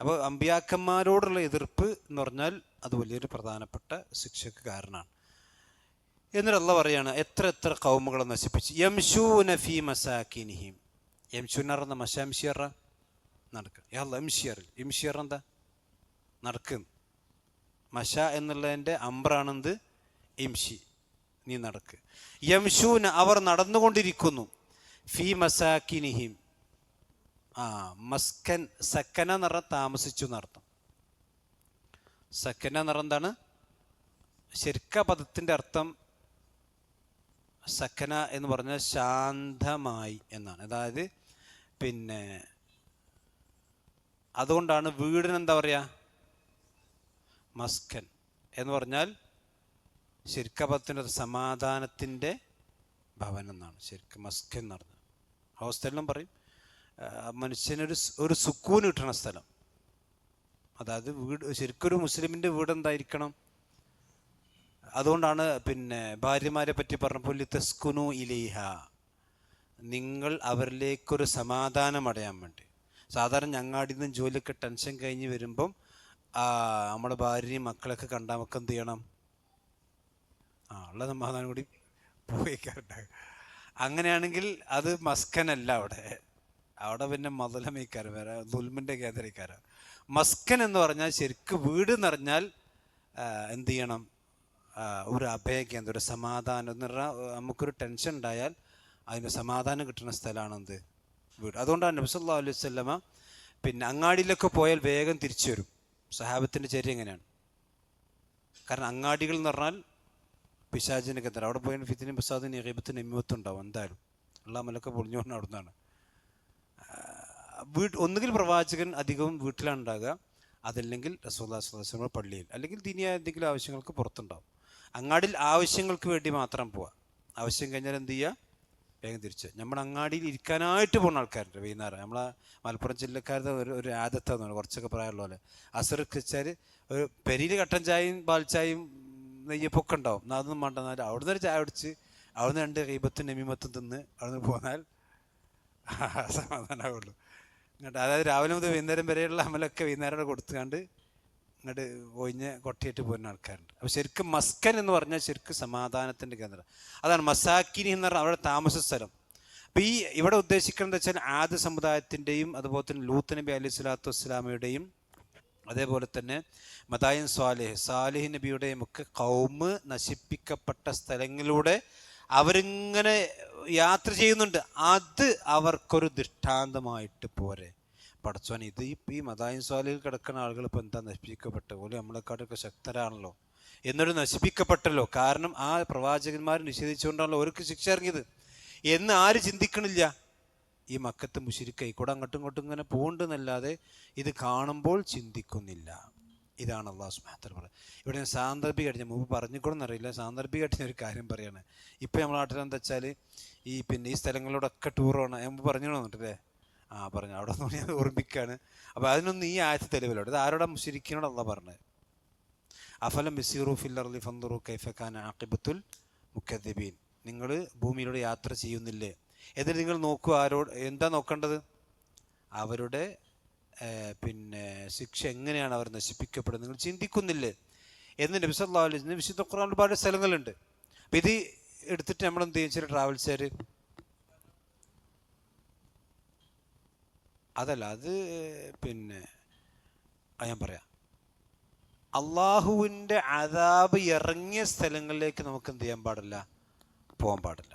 അപ്പോൾ അമ്പിയാക്കന്മാരോടുള്ള എതിർപ്പ് എന്ന് പറഞ്ഞാൽ അത് വലിയൊരു പ്രധാനപ്പെട്ട ശിക്ഷയ്ക്ക് കാരണമാണ്. എന്നിട്ട് അള്ളാഹ് പറയാണ് എത്ര ഖൗമുകളെ നശിപ്പിച്ച്. യംശൂന ഫീ മസാകിനിഹിം. യംശൂന പറഞ്ഞ മശാംഷിയറ നടക്കുക. ഇംഷിയർ എന്താ? നടക്കുന്നു. മഷ എന്നുള്ളതിൻ്റെ അംബ്രാണെന്ത്? ഇംഷി, നീ നടക്ക്. യംശൂന, അവർ നടന്നുകൊണ്ടിരിക്കുന്നു. ഫീ മസാകിനിഹിം. മസ്കൻ, സക്കന എന്ന് പറഞ്ഞാൽ താമസിച്ചു എന്നർത്ഥം. സക്കന എന്ന് പറഞ്ഞാൽ എന്താണ്? ശരിക്ക പദത്തിൻ്റെ അർത്ഥം സക്കന എന്ന് പറഞ്ഞാൽ ശാന്തമായി എന്നാണ്. അതായത് പിന്നെ അതുകൊണ്ടാണ് വീടിന് എന്താ പറയുക? മസ്കൻ എന്ന് പറഞ്ഞാൽ ശരിക്ക പദത്തിൻ്റെ സമാധാനത്തിൻ്റെ ഭവനം എന്നാണ് ശരിക്കും മസ്കൻ എന്ന് പറഞ്ഞത്. ഹോസ്റ്റലിനും പറയും. മനുഷ്യനൊരു സുക്കൂന് കിട്ടണ സ്ഥലം. അതായത് വീട്, ശരിക്കൊരു മുസ്ലിമിൻ്റെ വീട് എന്തായിരിക്കണം? അതുകൊണ്ടാണ് പിന്നെ ഭാര്യമാരെ പറ്റി പറഞ്ഞപ്പോൾ ലിതസ്കുനു ഇലൈഹ, നിങ്ങൾ അവരിലേക്കൊരു സമാധാനം അടയാൻ വേണ്ടി. സാധാരണ ഞങ്ങാടിയിൽ നിന്നും ജോലിയൊക്കെ ടെൻഷൻ കഴിഞ്ഞ് വരുമ്പം നമ്മുടെ ഭാര്യയും മക്കളൊക്കെ കണ്ടാൽ നമുക്ക് എന്ത് ചെയ്യണം? ഉള്ള സമാധാനം കൂടി പോയിക്കാറുണ്ടാകും. അങ്ങനെയാണെങ്കിൽ അത് മസ്കനല്ല. അവിടെ പിന്നെ മദലമേക്കാരം, വേറെ ദുൽമിൻ്റെ കേന്ദ്രീക്കാരം. മസ്കൻ എന്ന് പറഞ്ഞാൽ ശരിക്കും വീട് എന്ന് പറഞ്ഞാൽ എന്ത് ചെയ്യണം? ഒരു അഭയകേന്ദ്രം, ഒരു സമാധാനം എന്ന് പറഞ്ഞാൽ നമുക്കൊരു ടെൻഷൻ ഉണ്ടായാൽ അതിന് സമാധാനം കിട്ടുന്ന സ്ഥലമാണ് എന്ത്? വീട്. അതുകൊണ്ടാണ് നബി സല്ലല്ലാഹു അലൈഹി വസല്ലമ പിന്നെ അങ്ങാടിയിലൊക്കെ പോയാൽ വേഗം തിരിച്ചു വരും. സഹാബത്തിൻ്റെ ചര്യ എങ്ങനെയാണ്? കാരണം അങ്ങാടികൾ എന്ന് പറഞ്ഞാൽ പിശാചിൻ്റെ കേന്ദ്രം. അവിടെ പോയാൽ ഫിത്തിനും പിസാദിനും ഇഗീബത്തും നമീമത്തും ഉണ്ടാവും എന്തായാലും. ഉള്ള മലൊക്കെ പൊളിഞ്ഞുകൊണ്ട് അവിടെ നിന്നാണ്. ഒന്നുകിൽ പ്രവാചകൻ അധികവും വീട്ടിലാണ് ഉണ്ടാകുക, അതല്ലെങ്കിൽ റസൂലുള്ളാഹി സ്വല്ലല്ലാഹു അലൈഹി വസല്ലം പള്ളിയിൽ, അല്ലെങ്കിൽ ദീനിയായ എന്തെങ്കിലും ആവശ്യങ്ങൾക്ക് പുറത്തുണ്ടാവും. അങ്ങാടിൽ ആവശ്യങ്ങൾക്ക് വേണ്ടി മാത്രം പോവുക. ആവശ്യം കഴിഞ്ഞാൽ എന്ത് ചെയ്യുക? വേഗം തിരിച്ച്. നമ്മുടെ അങ്ങാടിയിൽ ഇരിക്കാനായിട്ട് പോകുന്ന ആൾക്കാരുണ്ട് വൈകുന്നേരം. നമ്മളെ മലപ്പുറം ജില്ലക്കാരുടെ ഒരു ആദത്താന്ന് കുറച്ചൊക്കെ പ്രായമുള്ള പോലെ അസർക്ക് വെച്ചാൽ ഒരു പെരിയിൽ കട്ടൻ ചായയും പാൽച്ചായയും നെയ്യപ്പൊക്കെ ഉണ്ടാവും. എന്നാൽ അതൊന്നും വേണ്ട, എന്നാൽ അവിടുന്ന് ഒരു ചായ കുടിച്ച് അവിടുന്ന് 2 ഗീബത്തും നമീമത്തും തിന്ന് അവിടുന്ന് പോന്നാൽ സമാധാനമാവുള്ളൂ. ഇങ്ങോട്ട് അതായത് രാവിലെ മുതൽ വൈകുന്നേരം വരെയുള്ള അമലൊക്കെ വൈകുന്നേരം കൊടുത്തുകൊണ്ട് ഇങ്ങോട്ട് ഒഴിഞ്ഞ് കൊട്ടിയിട്ട് പോകുന്ന ആൾക്കാരുണ്ട്. അപ്പോൾ ശരിക്കും മസ്കൻ എന്ന് പറഞ്ഞാൽ ശരിക്കും സമാധാനത്തിൻ്റെ കേന്ദ്രം. അതാണ് മസാക്കിനി എന്ന് പറഞ്ഞാൽ അവിടെ താമസ സ്ഥലം. അപ്പോൾ ഈ ഇവിടെ ഉദ്ദേശിക്കുന്നത് വെച്ചാൽ ആദ് സമുദായത്തിൻ്റെയും അതുപോലെ തന്നെ ലൂത്ത് നബി അലൈഹി സ്വലാത്തു വസ്സലാമയുടെയും അതേപോലെ തന്നെ മദായിൻ സാലിഹ് നബിയുടെയും ഒക്കെ ഖൗമ് നശിപ്പിക്കപ്പെട്ട സ്ഥലങ്ങളിലൂടെ അവരിങ്ങനെ യാത്ര ചെയ്യുന്നുണ്ട്. അത് അവർക്കൊരു ദൃഷ്ടാന്തമായിട്ട് പോരെ. പടച്ചോൻ ഇത് ഈ മദായിൻ സ്വാലിൽ കിടക്കുന്ന ആളുകൾ ഇപ്പോൾ എന്താ നശിപ്പിക്കപ്പെട്ട പോലെ നമ്മളെക്കാട്ടൊക്കെ ശക്തരാണല്ലോ എന്നൊരു നശിപ്പിക്കപ്പെട്ടല്ലോ. കാരണം ആ പ്രവാചകന്മാർ നിഷേധിച്ചുകൊണ്ടാണല്ലോ അവർക്ക് ശിക്ഷ ഇറങ്ങിയത് എന്ന് ആര് ചിന്തിക്കണില്ല. ഈ മക്കത്ത് മുശ്രിക്ക് കൂടെ അങ്ങോട്ടും ഇങ്ങോട്ടും ഇങ്ങനെ പോകുന്നുണ്ടെന്നല്ലാതെ ഇത് കാണുമ്പോൾ ചിന്തിക്കുന്നില്ല. ഇതാണ് അള്ളാഹു സുബ്ഹാനഹു വ തആല പറയുന്നത്. ഇവിടെ ഞാൻ സാന്ദർഭികമായിട്ട് ഞാൻ മുമ്പ് പറഞ്ഞുകൊണ്ടെന്നറിയില്ല, സാന്ദർഭികമായിട്ട് ഒരു കാര്യം പറയാണ്. ഇപ്പം നമ്മുടെ നാട്ടിലെന്താ വെച്ചാൽ ഈ സ്ഥലങ്ങളിലൂടെയൊക്കെ ടൂർ പോകണം. ഞാൻ മുമ്പ് പറഞ്ഞു തന്നിട്ടല്ലേ? പറഞ്ഞു. അവിടെ നിന്ന് ഞാൻ ഓർമ്മിക്കുകയാണ്. അപ്പോൾ അതിനൊന്നും ഈ ആയത്ത് തെളിവിലുണ്ട്. ഇത് ആരോടാ മുശ്രിക്കിനോട് അള്ളാഹ് പറഞ്ഞത്? അഫലം ബിസിറു ഫിൽ അർളി ഫൻദുറു കൈഫ കാന ആഖിബത്തുൽ മുക്കദ്ദിബീൻ. നിങ്ങൾ ഭൂമിയിലൂടെ യാത്ര ചെയ്യുന്നില്ലേ? എന്നിട്ട് നിങ്ങൾ നോക്കൂ. ആരോട് എന്താ നോക്കേണ്ടത്? അവരുടെ ശിക്ഷ എങ്ങനെയാണ് അവർ നശിപ്പിക്കപ്പെടുന്നത് നിങ്ങൾ ചിന്തിക്കുന്നില്ലേ എന്ന് നബി സല്ലല്ലാഹു അലൈഹി വസല്ലം വിശുദ്ധ ഖുർആനിൽ ഒരുപാട് സ്ഥലങ്ങളുണ്ട്. അപ്പം ഇത് എടുത്തിട്ട് നമ്മൾ എന്ത് ചെയ്യും? ചില ട്രാവൽസുകാർ അതല്ല അത് ഞാൻ പറയാം, അള്ളാഹുവിൻ്റെ അദാബ് ഇറങ്ങിയ സ്ഥലങ്ങളിലേക്ക് നമുക്ക് എന്ത് ചെയ്യാൻ പാടില്ല? പോകാൻ പാടില്ല.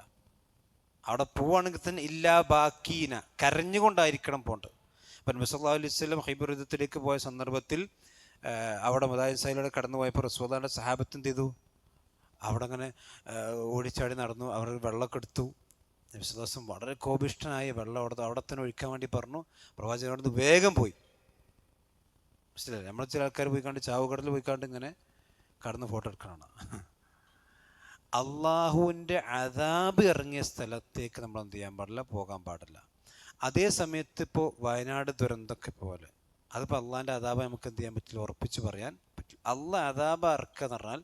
അവിടെ പോവുകയാണെങ്കിൽ തന്നെ ഇല്ലാ ബാക്കീന, കരഞ്ഞുകൊണ്ടായിരിക്കണം പോകേണ്ടത്. അപ്പം നബി സല്ലല്ലാഹു അലൈഹി വസല്ലം ഖൈബർ യുദ്ധത്തിലേക്ക് പോയ സന്ദർഭത്തിൽ അവിടെ മദായിൻ സൈലൂടെ കടന്നു പോയപ്പോൾ റസൂലുള്ളാഹിയുടെ സഹാബത്ത് എന്ത് ചെയ്തു? അവിടെ അങ്ങനെ ഓടിച്ചാടി നടന്നു. അവർ വെള്ളമൊക്കെ എടുത്തു. നബി സല്ലല്ലാഹു അലൈഹി വസല്ലം വളരെ കോപിഷ്ഠനായി വെള്ളം അവിടെ തന്നെ ഒഴിക്കാൻ വേണ്ടി പറഞ്ഞു. പ്രവാചകൻ അവിടെ നിന്ന് വേഗം പോയി. മനസ്സിലായില്ലേ? നമ്മൾ ചില ആൾക്കാർ പോയിക്കാണ്ട് ചാവുകടലിൽ പോയിക്കാണ്ട് ഇങ്ങനെ കടന്ന് ഫോട്ടോ എടുക്കണം. അള്ളാഹുവിൻ്റെ അദാബ് ഇറങ്ങിയ സ്ഥലത്തേക്ക് നമ്മൾ എന്ത് ചെയ്യാൻ പാടില്ല? പോകാൻ പാടില്ല. അതേ സമയത്ത് ഇപ്പോൾ വയനാട് ദുരന്തമൊക്കെ പോലെ അതിപ്പോൾ അള്ളാഹിൻ്റെ അദാബ് നമുക്ക് എന്ത് ചെയ്യാൻ പറ്റില്ല? ഉറപ്പിച്ച് പറയാൻ പറ്റില്ല. അള്ളാഹ് അദാബ് ഇറക്കുക എന്ന് പറഞ്ഞാൽ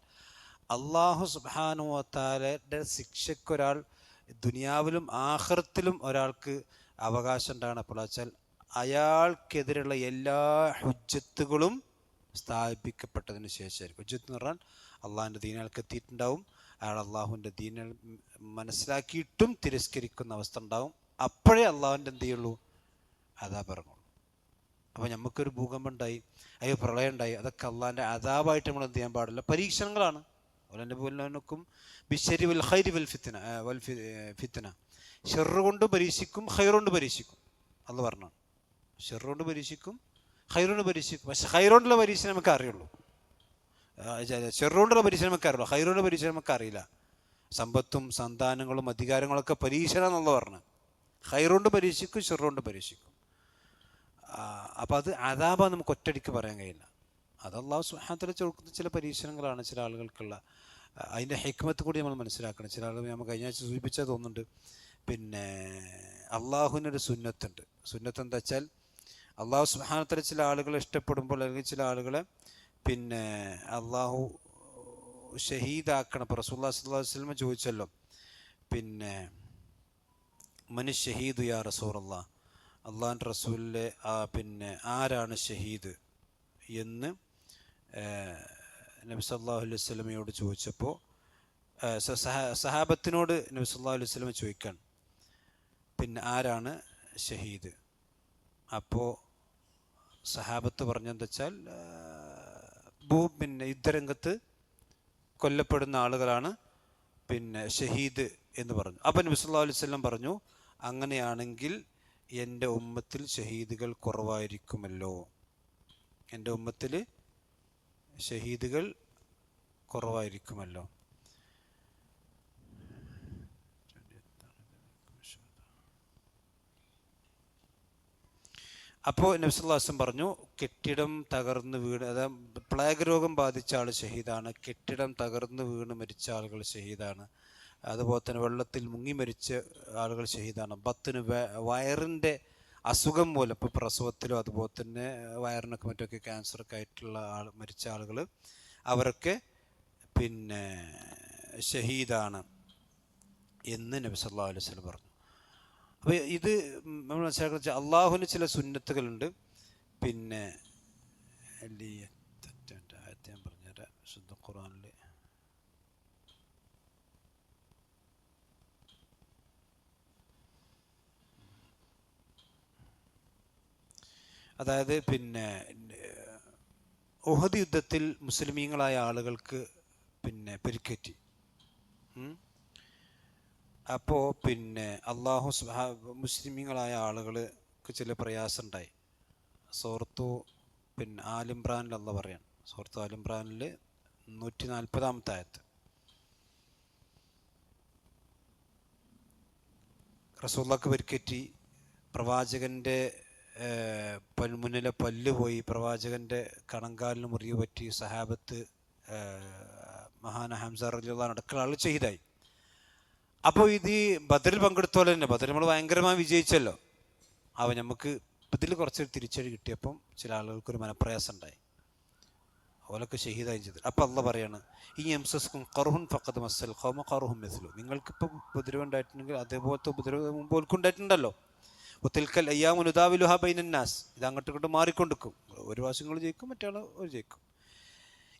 അള്ളാഹു സുബ്ഹാനഹു വ തആലയുടെ ശിക്ഷയ്ക്കൊരാൾ ദുനിയാവിലും ആഖിറത്തിലും ഒരാൾക്ക് അവകാശം ഉണ്ടാകണം. അപ്പോൾ വെച്ചാൽ അയാൾക്കെതിരെയുള്ള എല്ലാ ഹുജ്ജത്തുകളും സ്ഥാപിക്കപ്പെട്ടതിന് ശേഷമായിരിക്കും. ഹുജ്ജത്ത് എന്ന് പറഞ്ഞാൽ അള്ളാഹിൻ്റെ ദീൻ അയാൾക്ക് എത്തിയിട്ടുണ്ടാവും. അയാൾ അള്ളാഹുവിൻ്റെ ദീൻ മനസ്സിലാക്കിയിട്ടും തിരസ്കരിക്കുന്ന അവസ്ഥ ഉണ്ടാവും. അപ്പോഴേ അള്ളാഹുവിൻ്റെ എന്ത് ചെയ്യുള്ളൂ? അദാബ് ഇറങ്ങുള്ളൂ. അപ്പോൾ നമുക്കൊരു ഭൂകമ്പം ഉണ്ടായി, അതിൽ പ്രളയം ഉണ്ടായി, അതൊക്കെ അള്ളാഹിൻ്റെ അദാബായിട്ട് നമ്മൾ എന്ത് ചെയ്യാൻ പാടില്ല? പരീക്ഷണങ്ങളാണ്. അതുപോലെക്കും ബിശ്ശരി വൽ ഖൈരി വൽ ഫിത്ന, ഷെറ് കൊണ്ട് പരീക്ഷിക്കും, ഖൈർ കൊണ്ട് പരീക്ഷിക്കും. അന്ന് പറഞ്ഞാണ് ഷെറ് കൊണ്ട് പരീക്ഷിക്കും, ഖൈർ കൊണ്ട് പരീക്ഷിക്കും. പക്ഷെ ഖൈർ കൊണ്ടുള്ള പരീക്ഷ നമുക്ക് അറിയുള്ളൂ. ഷെറ് കൊണ്ടുള്ള പരീക്ഷ നമുക്ക് അറിയുള്ളൂ, ഖൈർ കൊണ്ടുള്ള പരീക്ഷ നമുക്ക് അറിയില്ല. സമ്പത്തും സന്താനങ്ങളും അധികാരങ്ങളൊക്കെ പരീക്ഷണം എന്നുള്ള പറഞ്ഞു. ഖൈർ കൊണ്ട് പരീക്ഷിക്കും, ഷെറ് കൊണ്ട് പരീക്ഷിക്കും. അപ്പോൾ അത് അദാബ് നമുക്ക് ഒറ്റയടിക്ക് പറയാൻ കഴിയില്ല. അത് അല്ലാഹു സുബ്ഹാനഹു വ തആല കൊടുക്കുന്ന ചില പരീക്ഷണങ്ങളാണ് ചില ആളുകൾക്കുള്ള. അതിൻ്റെ ഹിക്മത്ത് കൂടി നമ്മൾ മനസ്സിലാക്കണം. ചില ആളുകൾ നമ്മൾ കഴിഞ്ഞ ആഴ്ച സൂചിപ്പിച്ചാൽ തോന്നുന്നുണ്ട്. അള്ളാഹുവിനൊരു സുന്നത്തുണ്ട്. സുന്നത്ത് എന്താ വെച്ചാൽ അള്ളാഹു സുബ്ഹാനഹു വ തആല ചില ആളുകളെ ഇഷ്ടപ്പെടുമ്പോൾ അല്ലെങ്കിൽ ചില ആളുകളെ അള്ളാഹു ഷഹീദാക്കണം. ഇപ്പോൾ റസൂലുള്ളാഹി സ്വല്ലല്ലാഹു അലൈഹി വസല്ലം ചോദിച്ചല്ലോ, മനി ഷഹീദ് യാ റസൂലല്ലാഹ്, അള്ളാഹിൻ്റെ റസൂലിലെ ആരാണ് ഷഹീദ് എന്ന് നബി സല്ലല്ലാഹു അലൈഹി വസല്ലമയോട് ചോദിച്ചപ്പോൾ സഹാബത്തിനോട് നബി സല്ലല്ലാഹു അലൈഹി വസല്ലം ചോദിക്കാൻ ആരാണ് ഷഹീദ്? അപ്പോൾ സഹാബത്ത് പറഞ്ഞെന്താ വെച്ചാൽ യുദ്ധരംഗത്ത് കൊല്ലപ്പെടുന്ന ആളുകളാണ് ഷഹീദ് എന്ന് പറഞ്ഞു. അപ്പം നബി സല്ലല്ലാഹു അലൈഹി വസല്ലം പറഞ്ഞു, അങ്ങനെയാണെങ്കിൽ എൻ്റെ ഉമ്മത്തിൽ ഷഹീദുകൾ കുറവായിരിക്കുമല്ലോ, എൻ്റെ ഉമ്മത്തിൽ ഷഹീദുകൾ കുറവായിരിക്കുമല്ലോ. അപ്പോൾ നബി സല്ലല്ലാഹു അലൈഹി വസല്ലം പറഞ്ഞു, കെട്ടിടം തകർന്ന് വീണ്, അതായത് പ്ലേഗ് രോഗം ബാധിച്ച ആൾ ഷഹീദാണ്, കെട്ടിടം തകർന്ന് വീണ് മരിച്ച ആളുകൾ ഷഹീദാണ്, അതുപോലെ തന്നെ വെള്ളത്തിൽ മുങ്ങി മരിച്ച ആളുകൾ ഷഹീദാണ്. ബത്തിന് വയറിൻ്റെ അസുഖം മൂലം ഇപ്പോൾ പ്രസവത്തിലോ അതുപോലെ തന്നെ വയറിനൊക്കെ മറ്റൊക്കെ ക്യാൻസറൊക്കെ ആയിട്ടുള്ള മരിച്ച ആളുകൾ അവരൊക്കെ പിന്നെ ഷഹീദാണ് എന്ന് നബി സല്ലല്ലാഹു അലൈഹി വസല്ലം പറഞ്ഞു. അപ്പോൾ ഇത് നമ്മൾ മനസ്സിലാക്കുക അള്ളാഹുവിന് ചില സുന്നത്തുകളുണ്ട്. പിന്നെ ഞാൻ പറഞ്ഞുതരാം. ശുദ്ധ ഖുർആനിൽ അതായത് പിന്നെ ഉഹദ് യുദ്ധത്തിൽ മുസ്ലിമീങ്ങളായ ആളുകൾക്ക് പിന്നെ പരിക്കേറ്റി. അപ്പോൾ പിന്നെ മുസ്ലിമീങ്ങളായ ആളുകൾക്ക് ചില പ്രയാസം ഉണ്ടായി. സൂറത്തു പിന്നെ ആലിംറാനിൽ അള്ളാഹ് പറയാണ്, സൂറത്തു ആലിംറാനിൽ 140-ാമത്തെ ആയത്ത്, റസൂലുള്ളാഹിക്ക് പരിക്കേറ്റി, പ്രവാചകൻ്റെ മുന്നിലെ പല്ല് പോയി, പ്രവാചകൻ്റെ കണങ്കാലിന് മുറിവ് പറ്റി, സഹാബത്ത് മഹാന ഹംസ റളിയല്ലാഹു അൻഹു അടക്കമുള്ള ആൾ ഷഹീദായി. അപ്പോൾ ഇത് ബദറിൽ പങ്കെടുത്ത പോലെ തന്നെ ബദർ നമ്മൾ ഭയങ്കരമായി വിജയിച്ചല്ലോ. അപ്പോൾ നമുക്ക് ഇതിൽ കുറച്ച് തിരിച്ചടി കിട്ടിയപ്പം ചില ആളുകൾക്കൊരു മനപ്രയാസം ഉണ്ടായി, അവരൊക്കെ ഷഹീദായി ചെയ്തു. അപ്പോൾ അള്ളാഹ് പറയാണ്, ഈ എംസസ്കും ഖർഹുൻ ഫഖദ് മസ്സൽ ഖൗമ ഖർഹും മിസ്ലു, നിങ്ങൾക്കിപ്പോൾ ഉപദ്രവം ഉണ്ടായിട്ടുണ്ടെങ്കിൽ അതേപോലത്തെ ഉപദ്രവം മുമ്പ് ഓൽക്കുണ്ടായിട്ടുണ്ടല്ലോ. ഒത്തിൽക്കൽ അയ്യാമു നുദാവിലുഹാ ബൈനന്നാസ്, ഇത് അങ്ങോട്ടും ഇങ്ങോട്ടും മാറിക്കൊണ്ടിരിക്കും. ഒരു വാശങ്ങൾ ജയിക്കും, മറ്റാൾ ജയിക്കും.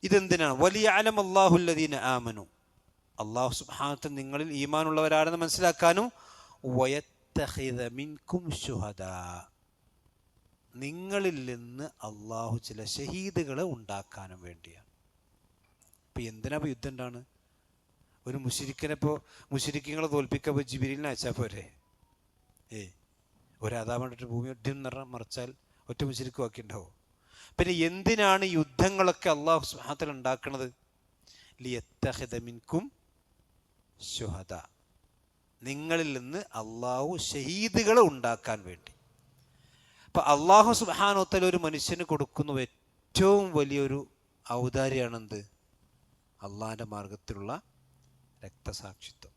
ഇതെന്തിനാണ്? വലിയഅലം അല്ലാഹുല്ലദീന ആമനു, അള്ളാഹു സുബ്ഹാനഹു വ തആല നിങ്ങളിൽ ഈമാനുള്ളവരാണെന്ന് മനസ്സിലാക്കാനും, വയത്തഖിദ മിൻകും ശുഹദാ, നിങ്ങളിൽ നിന്ന് അള്ളാഹു ചില ഷഹീദുകളെ ഉണ്ടാക്കാനും വേണ്ടിയാണ്. ഇപ്പം എന്തിനാ യുദ്ധം ഉണ്ടാണ്? ഒരു മുശ്രിക്കിനെപ്പോൾ മുശ്രിക്കുകളെ തോൽപ്പിക്കാൻ ജിബ്രീലിനെ അയച്ചാൽ പോരെ? ഒരു അതാമണ്ടിട്ട് ഭൂമി ഒറ്റം മറിച്ചാൽ ഒറ്റ മുശ്രിക്ക് ബാക്കി ഉണ്ടാവും. പിന്നെ എന്തിനാണ് യുദ്ധങ്ങളൊക്കെ അള്ളാഹു സുബ്ഹാനഹു വ തആല ഉണ്ടാക്കുന്നത്? ലിയത്തഖിദ മിൻകും ശുഹദാ, നിങ്ങളിൽ നിന്ന് അള്ളാഹു ഷഹീദുകളെ ഉണ്ടാക്കാൻ വേണ്ടി. അപ്പം അള്ളാഹു സുബ്ഹാനഹു വ തആല ഒരു മനുഷ്യന് കൊടുക്കുന്ന ഏറ്റവും വലിയൊരു ഔദാര്യമാണെന്ത്? അള്ളാഹിൻ്റെ മാർഗത്തിലുള്ള രക്തസാക്ഷിത്വം.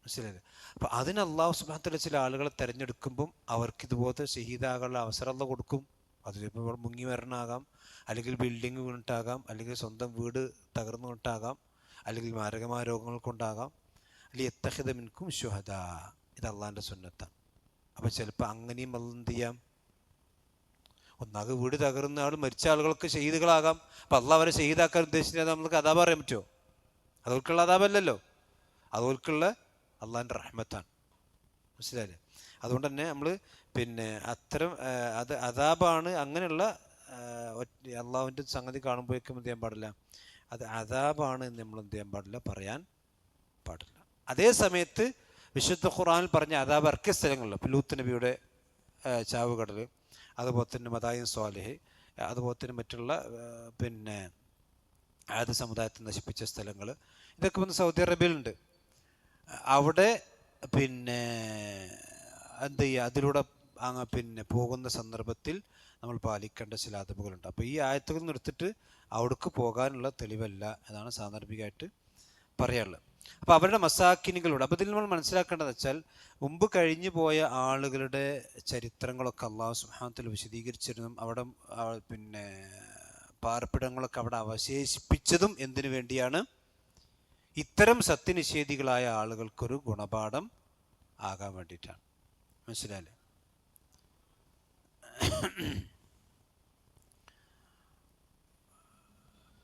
മനസ്സിലായില്ലേ? അപ്പം അതിന് അള്ളാഹു സുബ്ഹാനഹു വ തആല ചില ആളുകളെ തിരഞ്ഞെടുക്കുമ്പം അവർക്ക് ഇതുപോലത്തെ ഷഹീദാകാനുള്ള അവസരം അള്ളാഹ് കൊടുക്കും. അതിലിപ്പോൾ മുങ്ങി മരണമാകാം, അല്ലെങ്കിൽ ബിൽഡിങ് വീണിട്ടാകാം, അല്ലെങ്കിൽ സ്വന്തം വീട് തകർന്നു കൊണ്ടാകാം, അല്ലെങ്കിൽ മാരകമായ രോഗങ്ങൾ കൊണ്ടാകാം. ലിയത്തഖിദ മിൻകും ശുഹദാ, ഇത് അള്ളാഹിൻ്റെ സുന്നത്താണ്. അപ്പം ചിലപ്പോൾ അങ്ങനെയും അള്ളാഹ് എന്ത് ചെയ്യാം, ഒന്നാകെ വീട് തകർന്ന ആൾ മരിച്ച ആളുകൾക്ക് ഷഹീദുകളാകാം. അപ്പം അള്ളാഹ് അവരെ ഷഹീദാക്കാൻ ഉദ്ദേശിച്ചാൽ നമുക്ക് അതാ പറയാൻ പറ്റുമോ? അതോൽക്കുള്ള അതാപല്ലല്ലോ, അതോൽക്കുള്ള അള്ളാഹിൻ്റെ റഹ്മത്താണ്. മനസ്സിലായില്ലേ? അതുകൊണ്ട് തന്നെ നമ്മൾ പിന്നെ അത്തരം അത് അദാബാണ്, അങ്ങനെയുള്ള അള്ളാഹുവിൻ്റെ സംഗതി കാണുമ്പോഴേക്കും എന്ത് ചെയ്യാൻ പാടില്ല, അത് അദാബാണ് എന്ന് നമ്മൾ എന്ത് ചെയ്യാൻ പാടില്ല, പറയാൻ പാടില്ല. അതേ സമയത്ത് വിശുദ്ധ ഖുർആനിൽ പറഞ്ഞ അദാബ് ഇറക്കിയ സ്ഥലങ്ങളിൽ, ഇപ്പോൾ ലൂത്ത് നബിയുടെ ചാവുകടൽ, അതുപോലെ തന്നെ മദായിൻ സ്വാലിഹ്, അതുപോലെ തന്നെ മറ്റുള്ള പിന്നെ ആദ് സമുദായത്തെ നശിപ്പിച്ച സ്ഥലങ്ങൾ, ഇതൊക്കെ വന്ന് സൗദി അറേബ്യയിലുണ്ട്. അവിടെ പിന്നെ എന്ത് ചെയ്യുക, അതിലൂടെ പിന്നെ പോകുന്ന സന്ദർഭത്തിൽ നമ്മൾ പാലിക്കേണ്ട ചില അദബുകളുണ്ട്. അപ്പോൾ ഈ ആയത്തുകൾ എടുത്തിട്ട് അവിടേക്ക് പോകാനുള്ള തെളിവല്ല എന്നാണ് സാന്ദർഭികമായിട്ട് പറയാനുള്ളത്. അപ്പോൾ അവരുടെ മസാക്കിനുകളുണ്ട്. അപ്പോൾ ഇതിൽ നമ്മൾ മനസ്സിലാക്കേണ്ടതെന്ന് വെച്ചാൽ, മുമ്പ് കഴിഞ്ഞു പോയ ആളുകളുടെ ചരിത്രങ്ങളൊക്കെ അള്ളാഹു സുബ്ഹാനഹു വ തആല വിശദീകരിച്ചിരുന്നതും അവിടെ പിന്നെ പാർപ്പിടങ്ങളൊക്കെ അവിടെ അവശേഷിപ്പിച്ചതും എന്തിനു വേണ്ടിയാണ്? ഇത്തരം സത്യനിഷേധികളായ ആളുകൾക്കൊരു ഗുണപാഠം ആകാൻ വേണ്ടിയിട്ടാണ്. മനസ്സിലായില്ലേ?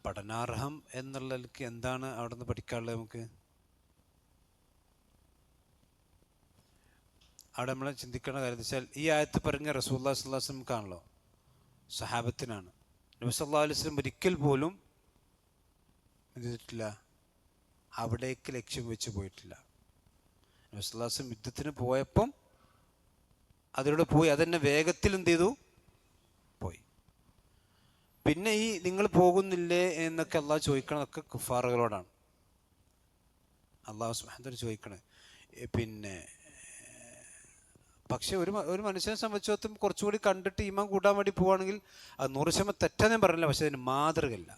പഠനാർഹം എന്നുള്ളതിലേക്ക് എന്താണ് അവിടെ നിന്ന് പഠിക്കാനുള്ളത്? നമുക്ക് അവിടെ നമ്മൾ ചിന്തിക്കേണ്ട കാര്യം വെച്ചാൽ, ഈ ആയത്ത് പറഞ്ഞ റസൂലുള്ളാഹി സ്വല്ലല്ലാഹു അലൈഹി വസല്ലമക്കാണല്ലോ, സഹാബത്തിനാണ്. നബി സല്ലല്ലാഹു അലൈഹി വസല്ലം ഒരിക്കൽ പോലും എന്ത് ചെയ്തിട്ടില്ല, അവിടേക്ക് ലക്ഷ്യം വെച്ച് പോയിട്ടില്ല. നബി സല്ലല്ലാഹു അലൈഹി വസല്ലം യുദ്ധത്തിന് പോയപ്പം അതിലൂടെ പോയി, അതെന്നെ വേഗത്തിൽ എന്ത് ചെയ്തു, പോയി. പിന്നെ ഈ നിങ്ങൾ പോകുന്നില്ലേ എന്നൊക്കെ അള്ളാഹ് ചോദിക്കണതൊക്കെ കുഫാറുകളോടാണ്. അള്ളാഹു സുബ്ഹാനഹു വ തആല ചോദിക്കണേ. പിന്നെ പക്ഷെ ഒരു മനുഷ്യനെ സംബന്ധിച്ചിടത്തോളം കുറച്ചുകൂടി കണ്ടിട്ട് ഈമാൻ കൂട്ടാൻ വേണ്ടി പോവുകയാണെങ്കിൽ അത് 100% തെറ്റാന്ന് ഞാൻ പറഞ്ഞില്ല, പക്ഷെ അതിന് മാതൃകയില്ല,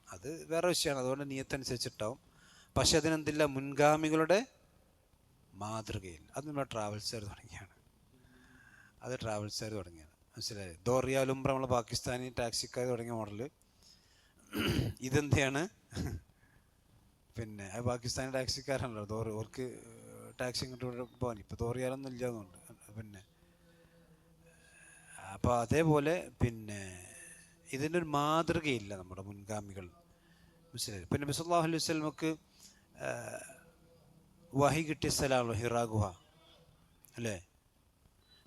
അത് വേറെ വിഷയമാണ്. അതുകൊണ്ട് നിയത്തനുസരിച്ചിട്ടാവും. പക്ഷെ അതിനെന്തില്ല, മുൻഗാമികളുടെ മാതൃകയില്ല. അത് നമ്മുടെ ട്രാവൽസുകാർ തുടങ്ങിയാണ്. മനസ്സിലായി? 2 റിയാൽ ഉംറ നമ്മളെ പാകിസ്ഥാനി ടാക്സിക്കാർ തുടങ്ങിയ മോഡല്. ഇതെന്തെയാണ്, പിന്നെ പാകിസ്ഥാനി ടാക്സിക്കാരാണല്ലോ, ഓർക്ക് ടാക്സി ഇങ്ങോട്ട് പോകാൻ ഇപ്പോൾ 2 റിയാലൊന്നും ഇല്ലാന്നുണ്ട്. പിന്നെ അപ്പോൾ അതേപോലെ പിന്നെ ഇതിൻ്റെ ഒരു മാതൃകയില്ല നമ്മുടെ മുൻഗാമികൾ. മനസ്സിലായി? പിന്നെ നബി സല്ലല്ലാഹു അലൈഹി വസല്ലമക്ക് വഹി കിട്ടിയ സ്ഥലമാണല്ലോ ഹിറാ ഗുഹ, അല്ലേ?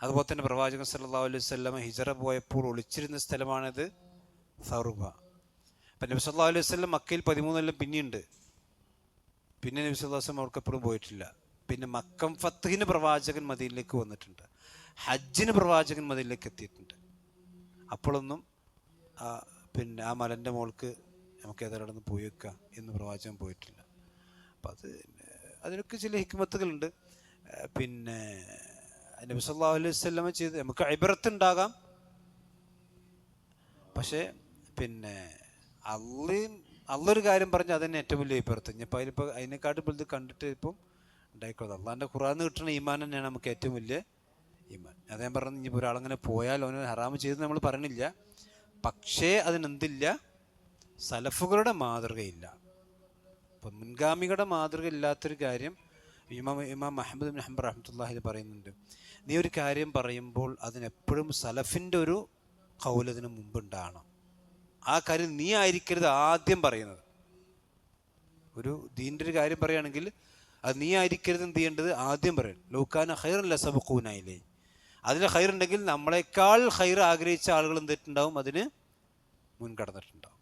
അതുപോലെ തന്നെ പ്രവാചകൻ സല്ലല്ലാഹു അലൈഹി വസല്ലമ ഹിജറ പോയപ്പോൾ ഒളിച്ചിരുന്ന സ്ഥലമാണിത്, സൗർ ഗുഹ. അപ്പം നബി സല്ലല്ലാഹു അലൈഹി വസല്ലം മക്കയിൽ 13 കൊല്ലം പിന്നെയുണ്ട്. പിന്നെ നബി സല്ലല്ലാഹു അലൈഹി വസല്ലം അവർക്കെപ്പോഴും പോയിട്ടില്ല. പിന്നെ മക്കം ഫത്ഹിന് പ്രവാചകൻ മദീനയിലേക്ക് വന്നിട്ടുണ്ട്, ഹജ്ജിന് പ്രവാചകൻ മദീനയിലേക്ക് എത്തിയിട്ടുണ്ട്. അപ്പോഴൊന്നും പിന്നെ ആ മലൻ്റെ മുകൾക്ക് നമുക്ക് ഏതായാലും പോയി വെക്കുക എന്ന് പ്രവാചകൻ പോയിട്ടില്ല. അപ്പം അതിനൊക്കെ ചില ഹിക്മത്തുകളുണ്ട്. പിന്നെ നബി സല്ലല്ലാഹു അലൈഹി വസല്ലം ചെയ്ത് നമുക്ക് ഇബ്രത്തുണ്ടാകാം. പക്ഷേ പിന്നെ അള്ളൊരു കാര്യം പറഞ്ഞാൽ അതന്നെ ഏറ്റവും വലിയ ഇബ്രത്ത്. ഇനിയിപ്പോൾ അതിനെക്കാട്ടും വലുത് കണ്ടിട്ട് ഇപ്പം ഉണ്ടായിക്കോളൂ. അള്ളാഹിൻ്റെ ഖുർആനിൽ കിട്ടുന്ന ഈമാൻ തന്നെയാണ് നമുക്ക് ഏറ്റവും വലിയ ഈമാൻ. അത് ഞാൻ പറഞ്ഞു, ഇനിയിപ്പോൾ ഒരാളങ്ങനെ പോയാൽ അവന് ഹറാമ് ചെയ്ത് നമ്മൾ പറയണില്ല. പക്ഷേ അതിനെന്തില്ല, സലഫുകളുടെ മാതൃകയില്ല. അപ്പം മുൻഗാമികളുടെ മാതൃക ഇല്ലാത്തൊരു കാര്യം ഇമാം അഹ്മദ് ബിൻ ഹംബൽ റഹ്മത്തുള്ളാഹി പറയുന്നുണ്ട്. നീ ഒരു കാര്യം പറയുമ്പോൾ അതിനെപ്പോഴും സലഫിൻ്റെ ഒരു ഖൗൽ അതിന് മുമ്പുണ്ടാകണം. ആ കാര്യം നീ ആയിരിക്കരുത് ആദ്യം പറയുന്നത്. ഒരു ദീൻ്റെ ഒരു കാര്യം പറയുകയാണെങ്കിൽ അത് നീ ആയിരിക്കരുത് എന്ത് ചെയ്യേണ്ടത്, ആദ്യം പറയണം. ലൗകാന ഖൈറൻ ലസബഖൂനയിലേ, അതിന് ഖൈറുണ്ടെങ്കിൽ നമ്മളെക്കാൾ ഖൈർ ആഗ്രഹിച്ച ആളുകൾ എന്തിട്ടുണ്ടാവും, അതിന് മുൻകടന്നിട്ടുണ്ടാവും.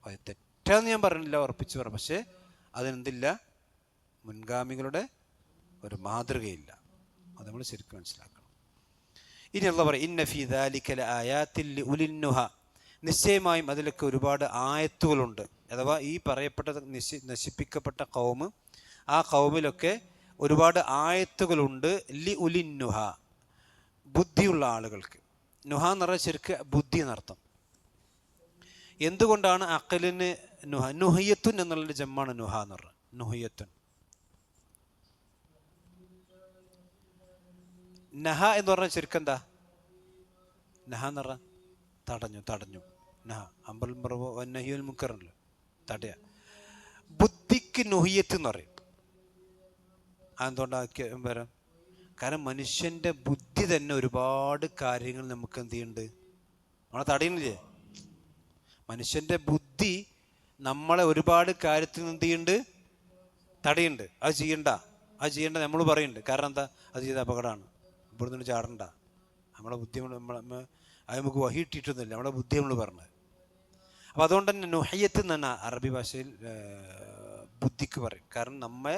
അത് തെറ്റാന്ന് ഞാൻ പറഞ്ഞില്ല, ഉറപ്പിച്ച് പറ. പക്ഷേ അതിനെന്തില്ല, മുൻഗാമികളുടെ ഒരു മാതൃകയില്ല. അത് നമ്മൾ ശരിക്കും മനസ്സിലാക്കണം. ഇനി അല്ലാഹു പറയും, ഇന്ന ഫീ ദാലിക ലആയാതിൻ ലിഉലിന്നുഹ, നിശ്ചയമായും അതിലൊക്കെ ഒരുപാട് ആയത്തുകളുണ്ട്. അഥവാ ഈ പറയപ്പെട്ട നശിപ്പിക്കപ്പെട്ട ഖൗമ്, ആ ഖൗമിലൊക്കെ ഒരുപാട് ആയത്തുകളുണ്ട്. ലിഉലിന്നുഹ, ബുദ്ധിയുള്ള ആളുകൾക്ക്. നുഹ എന്ന് പറഞ്ഞാൽ ശരിക്ക് ബുദ്ധി എന്നർത്ഥം. എന്തുകൊണ്ടാണ് അഖലിന് നുഹ? നുഹിയത്തുൻ എന്നുള്ളൊരു ജമ്മാണ് നുഹ എന്ന് പറഞ്ഞത്. നുഹിയത്തുൻ, നഹ എന്ന് പറഞ്ഞാൽ ശരിക്കും എന്താ? നഹ എന്ന് പറഞ്ഞാൽ തടഞ്ഞു. നഹ അമ്പൽ നഹിയുൽ മുൻകറല്ലോ, തടയ. ബുദ്ധിക്ക് നുഹിയത്ത് എന്ന് പറയും. അതെന്തുകൊണ്ടാക്കിയ വരാം? കാരണം മനുഷ്യൻ്റെ ബുദ്ധി തന്നെ ഒരുപാട് കാര്യങ്ങൾ നമുക്ക് എന്ത് ചെയ്യുന്നുണ്ട്, നമ്മളെ തടയുന്നില്ലേ? മനുഷ്യൻ്റെ ബുദ്ധി നമ്മളെ ഒരുപാട് കാര്യത്തിൽ എന്ത് ചെയ്യുന്നുണ്ട്, തടയുന്നുണ്ട്. അത് ചെയ്യണ്ട നമ്മൾ പറയുന്നുണ്ട്. കാരണം എന്താ? അത് ചെയ്ത അപകടമാണ്, ഇവിടെ നിന്ന് ചാടണ്ട. നമ്മളെ ബുദ്ധി അത് നമുക്ക് വഹിയിട്ടിട്ടൊന്നുമില്ല, നമ്മളെ ബുദ്ധി നമ്മൾ പറഞ്ഞത്. അപ്പം അതുകൊണ്ട് തന്നെ നുഹയ്യത്ത് എന്നാണ് അറബി ഭാഷയിൽ ബുദ്ധിക്ക് പറയും. കാരണം നമ്മെ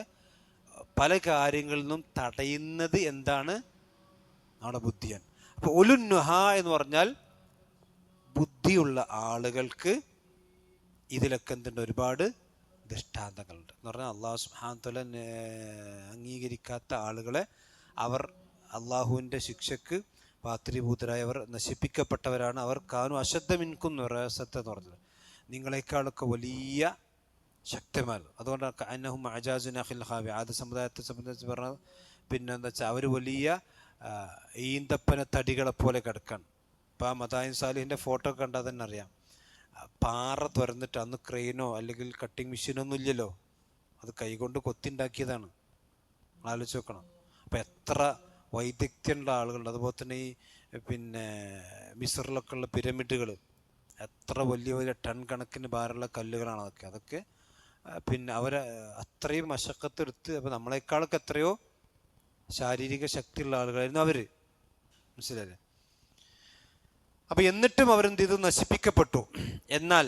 പല കാര്യങ്ങളിൽ നിന്നും തടയുന്നത് എന്താണ്? നമ്മുടെ ബുദ്ധിയാണ്. അപ്പോൾ ഉലുൻ നുഹ എന്ന് പറഞ്ഞാൽ ബുദ്ധിയുള്ള ആളുകൾക്ക് ഇതിലൊക്കെ എന്തുണ്ട്, ഒരുപാട് ദൃഷ്ടാന്തങ്ങളുണ്ട് എന്ന് പറഞ്ഞാൽ അള്ളാഹു സുബ്ഹാനഹു വ തആല അംഗീകരിക്കാത്ത ആളുകളെ അവർ അള്ളാഹുവിൻ്റെ ശിക്ഷക്ക് പാത്രീഭൂതരായവർ നശിപ്പിക്കപ്പെട്ടവരാണ്. അവർ കാനു അശദ്ദ മിൻകും എന്ന് പറഞ്ഞത്, നിങ്ങളെക്കാളൊക്കെ വലിയ ശക്തന്മാർ. അതുകൊണ്ട് അന്നഹും അജാസു നഖിൽ ഖാവി, ആദ്യ സമുദായത്തെ സംബന്ധിച്ച് പറഞ്ഞാൽ പിന്നെ എന്താ വെച്ചാൽ അവർ വലിയ ഈന്തപ്പന തടികളെ പോലെ കിടക്കാൻ. ഇപ്പോൾ ആ മദായിൻ സാലിഹിൻ്റെ ഫോട്ടോ കണ്ടാൽ തന്നെ അറിയാം. പാറ തുറന്നിട്ട്, അന്ന് ക്രെയിനോ അല്ലെങ്കിൽ കട്ടിങ് മെഷീനോ ഒന്നും ഇല്ലല്ലോ, അത് കൈകൊണ്ട് കൊത്തിണ്ടാക്കിയതാണ്. ആലോചിച്ച് നോക്കണം. അപ്പം എത്ര വൈദഗ്ധ്യമുള്ള ആളുകളുണ്ട്. അതുപോലെ തന്നെ ഈ പിന്നെ മിസ്റിലൊക്കെ ഉള്ള പിരമിഡുകൾ, എത്ര വലിയ വലിയ ടൺ കണക്കിന് ഭാരമുള്ള കല്ലുകളാണ് അതൊക്കെ പിന്നെ അവരെ അത്രയും മശക്കത്തെടുത്ത്. അപ്പോൾ നമ്മളെക്കാളൊക്കെ എത്രയോ ശാരീരിക ശക്തിയുള്ള ആളുകളായിരുന്നു അവർ. മനസ്സിലായില്ലേ? അപ്പം എന്നിട്ടും അവരെന്ത് ചെയ്തു? നശിപ്പിക്കപ്പെട്ടു. എന്നാൽ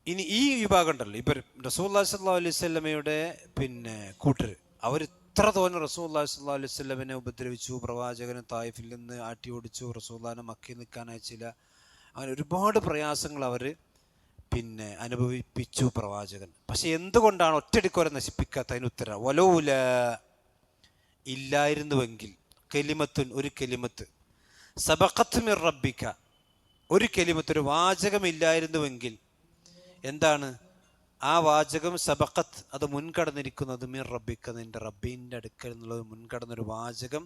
ഇനി ഈ വിഭാഗം ഉണ്ടല്ലോ, ഇപ്പം റസൂലുള്ളാഹി സ്വല്ലല്ലാഹു അലൈഹി വസല്ലമയുടെ പിന്നെ കൂട്ടർ, അവർ ഇത്ര തോന്നെ റസൂലുള്ളാഹി സ്വല്ലല്ലാഹു അലൈഹി വസല്ലമനെ ഉപദ്രവിച്ചു, പ്രവാചകനെ തായിഫിൽ നിന്ന് ആട്ടി ഓടിച്ചു, റസൂലുള്ളാഹിനെ മക്കയിൽ നിൽക്കാൻ അയച്ചില്ല, അങ്ങനെ ഒരുപാട് പ്രയാസങ്ങൾ അവർ പിന്നെ അനുഭവിപ്പിച്ചു പ്രവാചകൻ. പക്ഷെ എന്തുകൊണ്ടാണ് ഒറ്റയടിക്കോരെ നശിപ്പിക്കാത്ത? അതിന് ഉത്തരം വലൗല, ഇല്ലായിരുന്നുവെങ്കിൽ, കലിമത്തുൻ, ഒരു കലിമത്ത്, സബഖത്ത് മിർ റബ്ബിക, ഒരു കലിമത്ത്, ഒരു വാചകം ഇല്ലായിരുന്നുവെങ്കിൽ എന്താണ്? ആ വാചകം സബഖത്ത്, അത് മുൻകടന്നിരിക്കുന്നത് മിർ റബ്ബിക്ക, നിന്റെ റബ്ബിൻ്റെ അടുക്കൽ എന്നുള്ളത് മുൻകടന്നൊരു വാചകം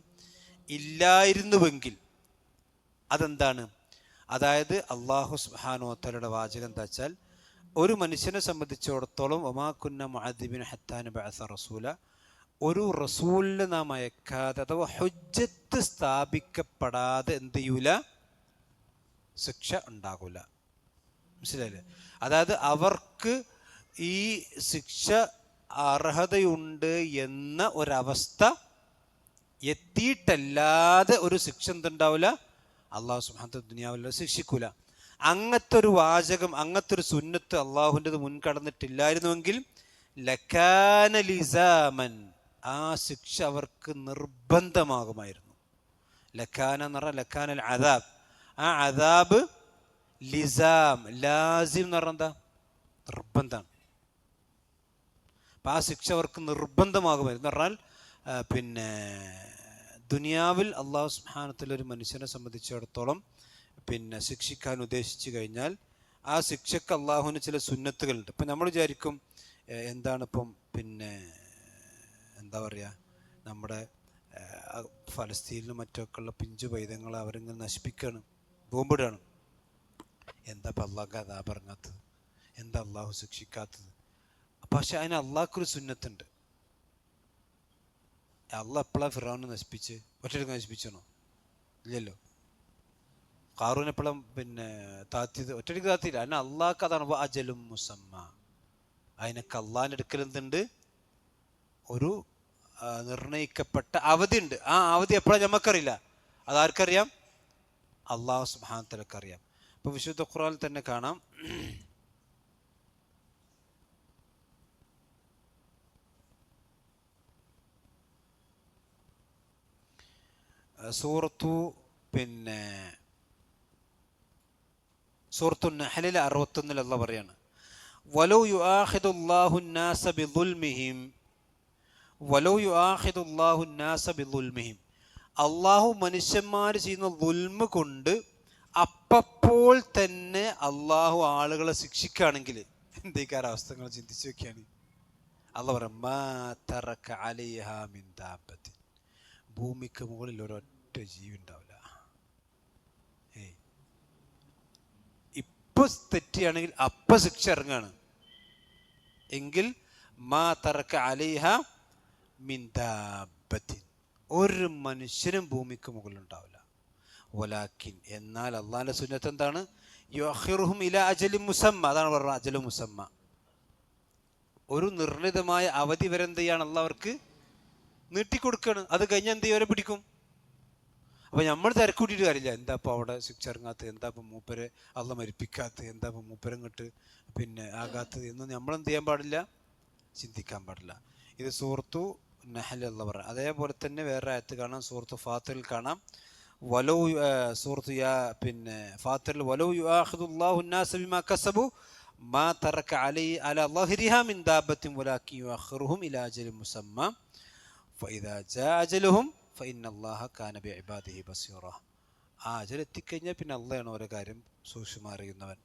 ഇല്ലായിരുന്നുവെങ്കിൽ അതെന്താണ്? അതായത് അള്ളാഹു സുബ്ഹാനഹു വ തആലയുടെ വാചകം എന്താ വെച്ചാൽ, ഒരു മനുഷ്യനെ സംബന്ധിച്ചിടത്തോളം വമാ കുന്ന മുഅദ്ദിബിന ഹത്താ നബഅസ റസൂല, ഒരു റസൂലിനെ നാം അയക്കാതെ അഥവാ ഹുജ്ജത്ത് സ്ഥാപിക്കപ്പെടാതെ എന്ത് ചെയ്യൂല? ശിക്ഷ ഉണ്ടാകൂല. മനസ്സിലായില്ലേ? അതായത് അവർക്ക് ഈ ശിക്ഷ അർഹതയുണ്ട് എന്ന ഒരവസ്ഥ എത്തിയിട്ടല്ലാതെ ഒരു ശിക്ഷ എന്തുണ്ടാവില്ല? അള്ളാഹു സുബ്ഹാനഹു ദുനിയാവിൽ ശിക്ഷിക്കൂല. അങ്ങനത്തെ ഒരു വാചകം, അങ്ങനത്തെ ഒരു സുന്നത്ത് അള്ളാഹുവിൻ്റെത് മുൻകടന്നിട്ടില്ലായിരുന്നുവെങ്കിൽ ലകാന ലിസാമൻ, ആ ശിക്ഷ അവർക്ക് നിർബന്ധമാകുമായിരുന്നു. ലക്കാന എന്ന് പറഞ്ഞാൽ ലക്കാനൽ അദാബ്, ആ അദാബ് ലിസാം, ലാസിം എന്ന് പറഞ്ഞാൽ എന്താ? നിർബന്ധമാണ്. അപ്പം ആ ശിക്ഷ അവർക്ക് നിർബന്ധമാകുമായിരുന്നു എന്ന് പറഞ്ഞാൽ പിന്നെ ദുനിയാവിൽ അള്ളാഹു സുബ്ഹാനഹു വ തആല ഒരു മനുഷ്യനെ സംബന്ധിച്ചിടത്തോളം പിന്നെ ശിക്ഷിക്കാൻ ഉദ്ദേശിച്ചു കഴിഞ്ഞാൽ ആ ശിക്ഷക്ക് അള്ളാഹുവിന് ചില സുന്നത്തുകളുണ്ട്. ഇപ്പം നമ്മൾ വിചാരിക്കും എന്താണ് ഇപ്പം പിന്നെ എന്താ പറയുക, നമ്മുടെ ഫലസ്തീനിലും മറ്റൊക്കെ ഉള്ള പിഞ്ചു പൈതങ്ങളെ അവരിങ്ങനെ നശിപ്പിക്കുകയാണ്, ബോംബിടുകയാണ്. എന്താ ഇപ്പം അള്ളാഹ് അതാ പറഞ്ഞാത്തത്? എന്താ അള്ളാഹു ശിക്ഷിക്കാത്തത്? പക്ഷെ അതിന് അള്ളാഹ്ക്കൊരു സുന്നത്തുണ്ട്. അള്ളാഹ് എപ്പോഴാണ് ഫിറൗനെ നശിപ്പിച്ച്? ഒറ്റയ്ക്ക് നശിപ്പിച്ചണോ? ഇല്ലല്ലോ. ഖാറൂൻ എപ്പോഴും പിന്നെ താത്തിയത് ഒറ്റയ്ക്ക് താത്തിയില്ല. അതിന് അള്ളാഹ്ക്ക് അതാണ് അജലും മുസമ്മ, അതിനൊക്കെ അള്ളാഹിൻ്റെ അടുക്കൽ എന്തുണ്ട്? ഒരു നിർണയിക്കപ്പെട്ട അവധി ഉണ്ട്. ആ അവധി എപ്പോഴാണ് നമുക്കറിയില്ല. അതാർക്കറിയാം? അള്ളാഹു സുബ്ഹാനഹു വ തആലക്ക് അറിയാം. ഇപ്പോൾ വിശുദ്ധ ഖുർആനിൽ തന്നെ കാണാം, സൂറത്തു നഹ്ലിലെ 61 അല്ലാഹ് പറയാണ്, വലൗ യുആഖിദുല്ലാഹു الناس ബിദുൽമിഹിം, വലൗ യുആഖിദുല്ലാഹു الناس ബിദുൽമിഹിം, അള്ളാഹു മനുഷ്യന്മാർ ചെയ്യുന്ന ദുൽമ് കൊണ്ട് അപ്പോൾ തന്നെ അള്ളാഹു ആളുകളെ ശിക്ഷിക്കുകയാണെങ്കിൽ എന്തേക്കാര അവസ്ഥ? നിങ്ങൾ ചിന്തിച്ചു വെക്കുകയാണ്. അള്ളാഹ് പറയാം, മാ തറക അലൈഹാ മിൻ ദാബത്തിൻ, ഭൂമിക്ക് മുകളിൽ ഒരൊറ്റ ജീവി ഉണ്ടാവില്ല. ഇപ്പൊ തെറ്റിയാണെങ്കിൽ അപ്പൊ ശിക്ഷ ഇറങ്ങാണ് എങ്കിൽ മാ തറക അലൈഹ മിൻ ദാബത്തിൻ, ഒരു മനുഷ്യനും ഭൂമിക്ക് മുകളിൽ ഉണ്ടാവില്ല. വലാക്കിൻ, എന്നാൽ അള്ളാഹിന്റെ സുന്നത്ത് എന്താണ്? യുഅഖിറുഹും ഇലാ അജലിൻ മുസമ്മ, അതാണ് പറഞ്ഞത് അജലു മുസമ്മ. ഒരു നിർണിതമായ അവധി വരെ എന്ത് ചെയ്യാണ്? അള്ളാഹ് അവർക്ക് നീട്ടിക്കൊടുക്കുകയാണ്. അത് കഴിഞ്ഞാൽ എന്ത് ചെയ്യും? പിടിക്കും. അപ്പം നമ്മൾ തിരക്കൂട്ടിയിട്ട് കാര്യമില്ല. എന്താ ഇപ്പോൾ അവിടെ ശിക്ഷ ഇറങ്ങാത്തത്, എന്താ ഇപ്പം മൂപ്പരെ അള്ളാഹ് മരിപ്പിക്കാത്തത്, എന്താ ഇപ്പം മൂപ്പരം ഇങ്ങോട്ട് പിന്നെ ആകാത്തത് എന്നും നമ്മളെന്ത് ചെയ്യാൻ പാടില്ല? ചിന്തിക്കാൻ പാടില്ല. ഇത് സൂറത്തു നഹ്ൽ അള്ളാഹ് പറയാം. അതേപോലെ തന്നെ വേറെ ആയത്ത് കാണാം, സൂറത്തു ഫാത്തിറിൽ കാണാം, വലൗ സൂറത്ത് പിന്നെ ഫാത്തിറിൽ വലൗ യുആഖിദുല്ലാഹു الناس ബിമാ കസബു മാ തറക അലാ ളഹ്രിഹാ മിൻ ദാബത്തിൻ വലാകിൻ യുഅഖിറുഹും ഇലാ അജലിൻ മുസമ്മ ഫഇദാ ജാഅ അജലുഹും ഫഇന്നല്ലാഹ കാന ബിഇബാദിഹി ബസീറ. ആ അജൽ എത്തിക്കഴിഞ്ഞാൽ പിന്നെ അള്ളാഹാണ് ഓരോ കാര്യം സൂക്ഷ്മം അറിയുന്നവൻ.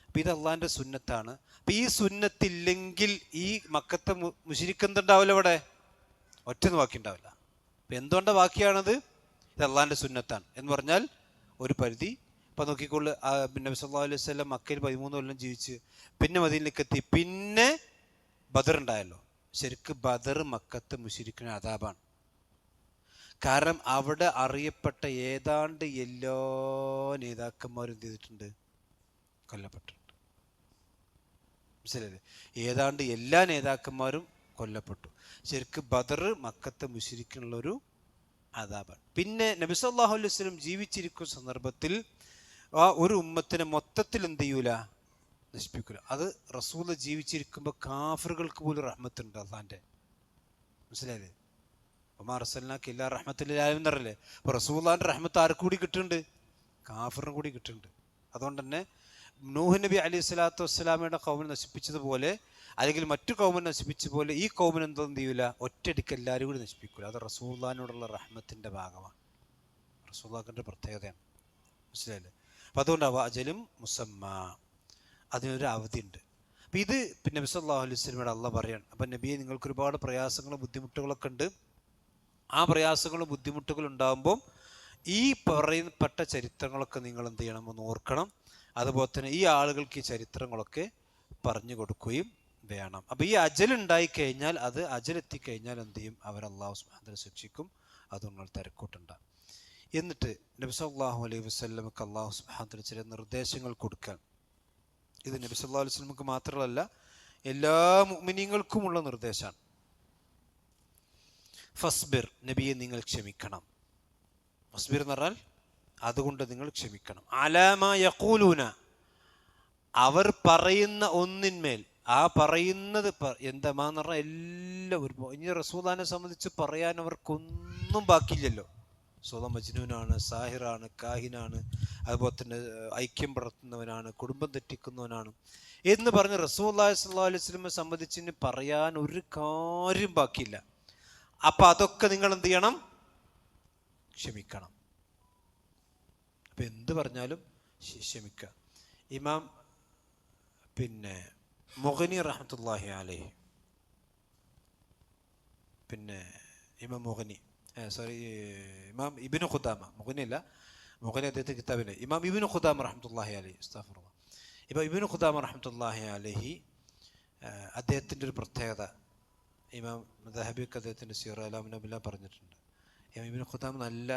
അപ്പം ഇത് അള്ളാഹിൻ്റെ സുന്നത്താണ്. അപ്പം ഈ സുന്നത്തില്ലെങ്കിൽ ഈ മക്കത്തെ മുശ്രിക്ക് എന്തുണ്ടാവില്ല? ഇവിടെ ഒറ്റൊന്നും ബാക്കി ഉണ്ടാവില്ല. അപ്പം എന്തുകൊണ്ടാണ് ബാക്കിയാണത്? ഇത് അള്ളാഹിൻ്റെ സുന്നത്താണ് എന്ന് പറഞ്ഞാൽ ഒരു പരിധി. ഇപ്പം നോക്കിക്കോളൂ, നബി സല്ലല്ലാഹു അലൈഹി വസല്ലം മക്കയിൽ 13 കൊല്ലം ജീവിച്ച് പിന്നെ മദീനയിലേക്ക് എത്തി, പിന്നെ ബദർ ഉണ്ടായല്ലോ. ശരിക്ക് ബദർ മക്കത്തെ മുശ്രിക്കിന് അദാബാണ്. കാരണം അവിടെ അറിയപ്പെട്ട ഏതാണ്ട് എല്ലാ നേതാക്കന്മാരും എന്ത് ചെയ്തിട്ടുണ്ട്? കൊല്ലപ്പെട്ടിട്ടുണ്ട്. മനസ്സിലായില്ലേ? ഏതാണ്ട് എല്ലാ നേതാക്കന്മാരും കൊല്ലപ്പെട്ടു. ശരിക്ക് ബദർ മക്കത്തെ മുശ്രിക്കിനുള്ളൊരു അദാബാണ്. പിന്നെ നബി സല്ലല്ലാഹു അലൈഹി വസല്ലം ജീവിച്ചിരിക്കുന്ന സന്ദർഭത്തിൽ ആ ഒരു ഉമ്മത്തിനെ മൊത്തത്തിൽ എന്ത് ചെയ്യൂല? നശിപ്പിക്കൂല. അത് റസൂൽ ജീവിച്ചിരിക്കുമ്പോൾ കാഫിറുകൾക്ക് പോലും റഹ്മത്തുണ്ട് അള്ളാന്റെ. മനസ്സിലായില്ലേ? ഒമാ റസൽനാക ഇല്ലാ റഹ്മത്തുൽ ലിൽ ആലമീൻ എന്നറിയില്ലേ? അപ്പോൾ റസൂലുള്ളാഹിന്റെ റഹ്മത്ത് ആർക്ക് കൂടി കിട്ടുന്നുണ്ട്? കാഫിറിനും കൂടി കിട്ടുന്നുണ്ട്. അതുകൊണ്ട് തന്നെ നൂഹ് നബി അലൈഹി സ്വലാത്തു വസ്സലാമയുടെ കൗമിനെ നശിപ്പിച്ചതുപോലെ, അല്ലെങ്കിൽ മറ്റു കൗമിനെ നശിപ്പിച്ച പോലെ ഈ കൗമിനെ എന്തൊന്നും ചെയ്യൂല? ഒറ്റയടിക്ക് എല്ലാവരും കൂടി നശിപ്പിക്കൂല. അത് റസൂലുള്ളാഹിനോടുള്ള റഹ്മത്തിൻ്റെ ഭാഗമാണ്, റസൂലുള്ളാഹിന്റെ പ്രത്യേകതയാണ്. മനസ്സിലായില്ലേ? അപ്പം അതുകൊണ്ട് അജലും മുസമ്മ, അതിനൊരു അവധി ഉണ്ട്. അപ്പം ഇത് പിന്നെ നബി സല്ലല്ലാഹു അലൈഹി വസല്ലമയുടെ അള്ളാഹ് പറയാണ്, അപ്പം നബിയെ നിങ്ങൾക്ക് ഒരുപാട് പ്രയാസങ്ങളും ബുദ്ധിമുട്ടുകളൊക്കെ ഉണ്ട്. ആ പ്രയാസങ്ങളും ബുദ്ധിമുട്ടുകളും ഉണ്ടാകുമ്പോൾ ഈ പറയപ്പെട്ട ചരിത്രങ്ങളൊക്കെ നിങ്ങൾ എന്ത് ചെയ്യണം, ഒന്ന് ഓർക്കണം. അതുപോലെ തന്നെ ഈ ആളുകൾക്ക് ഈ ചരിത്രങ്ങളൊക്കെ പറഞ്ഞു കൊടുക്കുകയും വേണം. അപ്പം ഈ അജലുണ്ടായി കഴിഞ്ഞാൽ, അത് അജലെത്തിക്കഴിഞ്ഞാൽ എന്ത് ചെയ്യും, അവർ അള്ളാഹു സുബ്ഹാനഹു വ തആല ശിക്ഷിക്കും. അത് നിങ്ങൾ തിരക്കൂട്ടണ്ട. എന്നിട്ട് നബി സല്ലല്ലാഹു അലൈഹി വസല്ലമക്ക് അള്ളാഹു സുബ്ഹാനഹു വ തആല ചില നിർദ്ദേശങ്ങൾ കൊടുക്കാൻ. ഇത് നബി സല്ലല്ലാഹു അലൈഹി വസല്ലമക്ക് മാത്രമല്ല, എല്ലാ മുഅ്മിനീങ്ങൾക്കുമുള്ള നിർദ്ദേശമാണ്. ഫസ്ബിർ, നബിയെ നിങ്ങൾ ക്ഷമിക്കണം. ഫസ്ബിർ എന്ന് പറഞ്ഞാൽ അതുകൊണ്ട് നിങ്ങൾ ക്ഷമിക്കണം. അലാമ യഖൂലൂന, അവർ പറയുന്ന ഒന്നിന്മേൽ, ആ പറയുന്നത് എന്താന്ന് പറഞ്ഞാൽ എല്ലാം ഒരു, ഇനി റസൂലുള്ളാഹിനെ സംബന്ധിച്ച് പറയാൻ അവർക്കൊന്നും ബാക്കിയില്ലല്ലോ. റസൂലുള്ളാഹി മജ്നൂനാണ്, സാഹിറാണ്, കാഹിനാണ്, അതുപോലെ തന്നെ ഐക്യം പടർത്തുന്നവനാണ്, കുടുംബം തെറ്റിക്കുന്നവനാണ് എന്ന് പറഞ്ഞ് റസൂലുള്ളാഹി സ്വല്ലല്ലാഹു അലൈഹി വസല്ലമയെ സംബന്ധിച്ച് പറയാൻ ഒരു കാര്യം ബാക്കിയില്ല. അപ്പം അതൊക്കെ നിങ്ങൾ എന്ത് ചെയ്യണം, ക്ഷമിക്കണം. അപ്പം എന്ത് പറഞ്ഞാലും ക്ഷമിക്കുക. ഇമാം പിന്നെ മുഗ്നി റഹ്മത്തുള്ളാഹി അലൈഹി, പിന്നെ ഇമാം മുഗ്നി, ഇമാം ഇബ്നു ഖുദാമ, മുഗ്നി അല്ല, മുഗ്നി അദ്ദേഹത്തെ കിതാബിലെ ഇമാം ഇബ്നു ഖുദാമ റഹ്മത്തുള്ളാഹി അലൈഹി, അസ്തഗ്ഫിറുല്ലാഹ്. ഇപ്പം ഇബ്നു ഖുദാമ റഹ്മത്തുള്ളാഹി അലൈഹി അദ്ദേഹത്തിൻ്റെ ഒരു പ്രത്യേകത, ഇമാം ദഹബിക്ക് അദ്ദേഹത്തിൻ്റെ സിയർ അലാമിൻ നബില പറഞ്ഞിട്ടുണ്ട്. ഇബ്നു ഖുദാമ നല്ല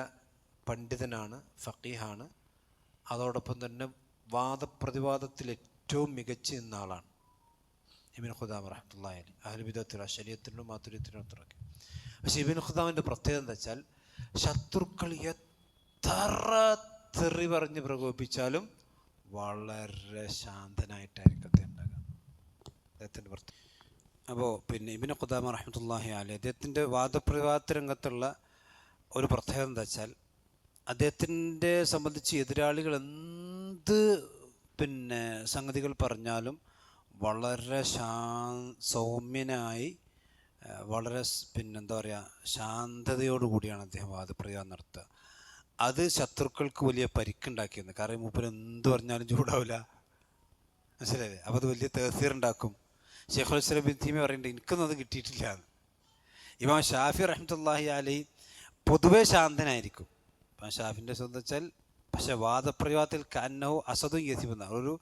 പണ്ഡിതനാണ്, ഫഖീഹാണ്. അതോടൊപ്പം തന്നെ വാദപ്രതിവാദത്തിൽ ഏറ്റവും മികച്ച നിന്ന ആളാണ് ഇബ്നു ഖുദാമ റഹ്മത്തുള്ളാഹി അലൈഹി. അഹ്ലു ബിദ്അത്തിലും അശ്ശരിയത്തിലും മാതുരിയത്തിലും അത്രയൊക്കെ. പക്ഷെ ഇബ്നു ഖുദാമയുടെ പ്രത്യേകത എന്താ വെച്ചാൽ, ശത്രുക്കൾ എത്ര തെറി പറഞ്ഞ് പ്രകോപിപ്പിച്ചാലും വളരെ ശാന്തനായിട്ടായിരിക്കും അദ്ദേഹം ഉണ്ടാകുക. അദ്ദേഹത്തിൻ്റെ പ്രത്യേകത. അപ്പോൾ പിന്നെ ഇബ്നു ഖുദാമ റഹ്മത്തുള്ളാഹി അലൈഹി അദ്ദേഹത്തിൻ്റെ വാദപ്രതിവാദ രംഗത്തുള്ള ഒരു പ്രത്യേകത എന്താ വെച്ചാൽ, അദ്ദേഹത്തിൻ്റെ സംബന്ധിച്ച് എതിരാളികൾ എന്ത് പിന്നെ സംഗതികൾ പറഞ്ഞാലും വളരെ സൗമ്യനായി, വളരെ പിന്നെന്താ പറയുക, ശാന്തതയോടുകൂടിയാണ് അദ്ദേഹം വാദപ്രതിവാദം നടത്തുക. അത് ശത്രുക്കൾക്ക് വലിയ പരിക്കുണ്ടാക്കിയിരുന്നു. കാരണം മൂപ്പര് എന്ത് പറഞ്ഞാലും ചൂടാവില്ല, മനസ്സിലായില്ലേ? അപ്പോൾ അത് വലിയ തേസീറുണ്ടാക്കും. ശൈഖുൽ ഇസ്ലാം ഇബ്നു തൈമിയ്യ പറയുന്നുണ്ട്, എനിക്കൊന്നും അത് കിട്ടിയിട്ടില്ല എന്ന്. ഇമാം ഷാഫി റഹ്മത്തുള്ളാഹി അലൈഹി പൊതുവെ ശാന്തനായിരിക്കും. ഇപ്പം ഷാഫിൻ്റെ സ്വന്തം വെച്ചാൽ, പക്ഷെ വാദപ്രതിവാദത്തിൽ കന്നഹു അസദുൻ യസിബുന്ന, ഒരു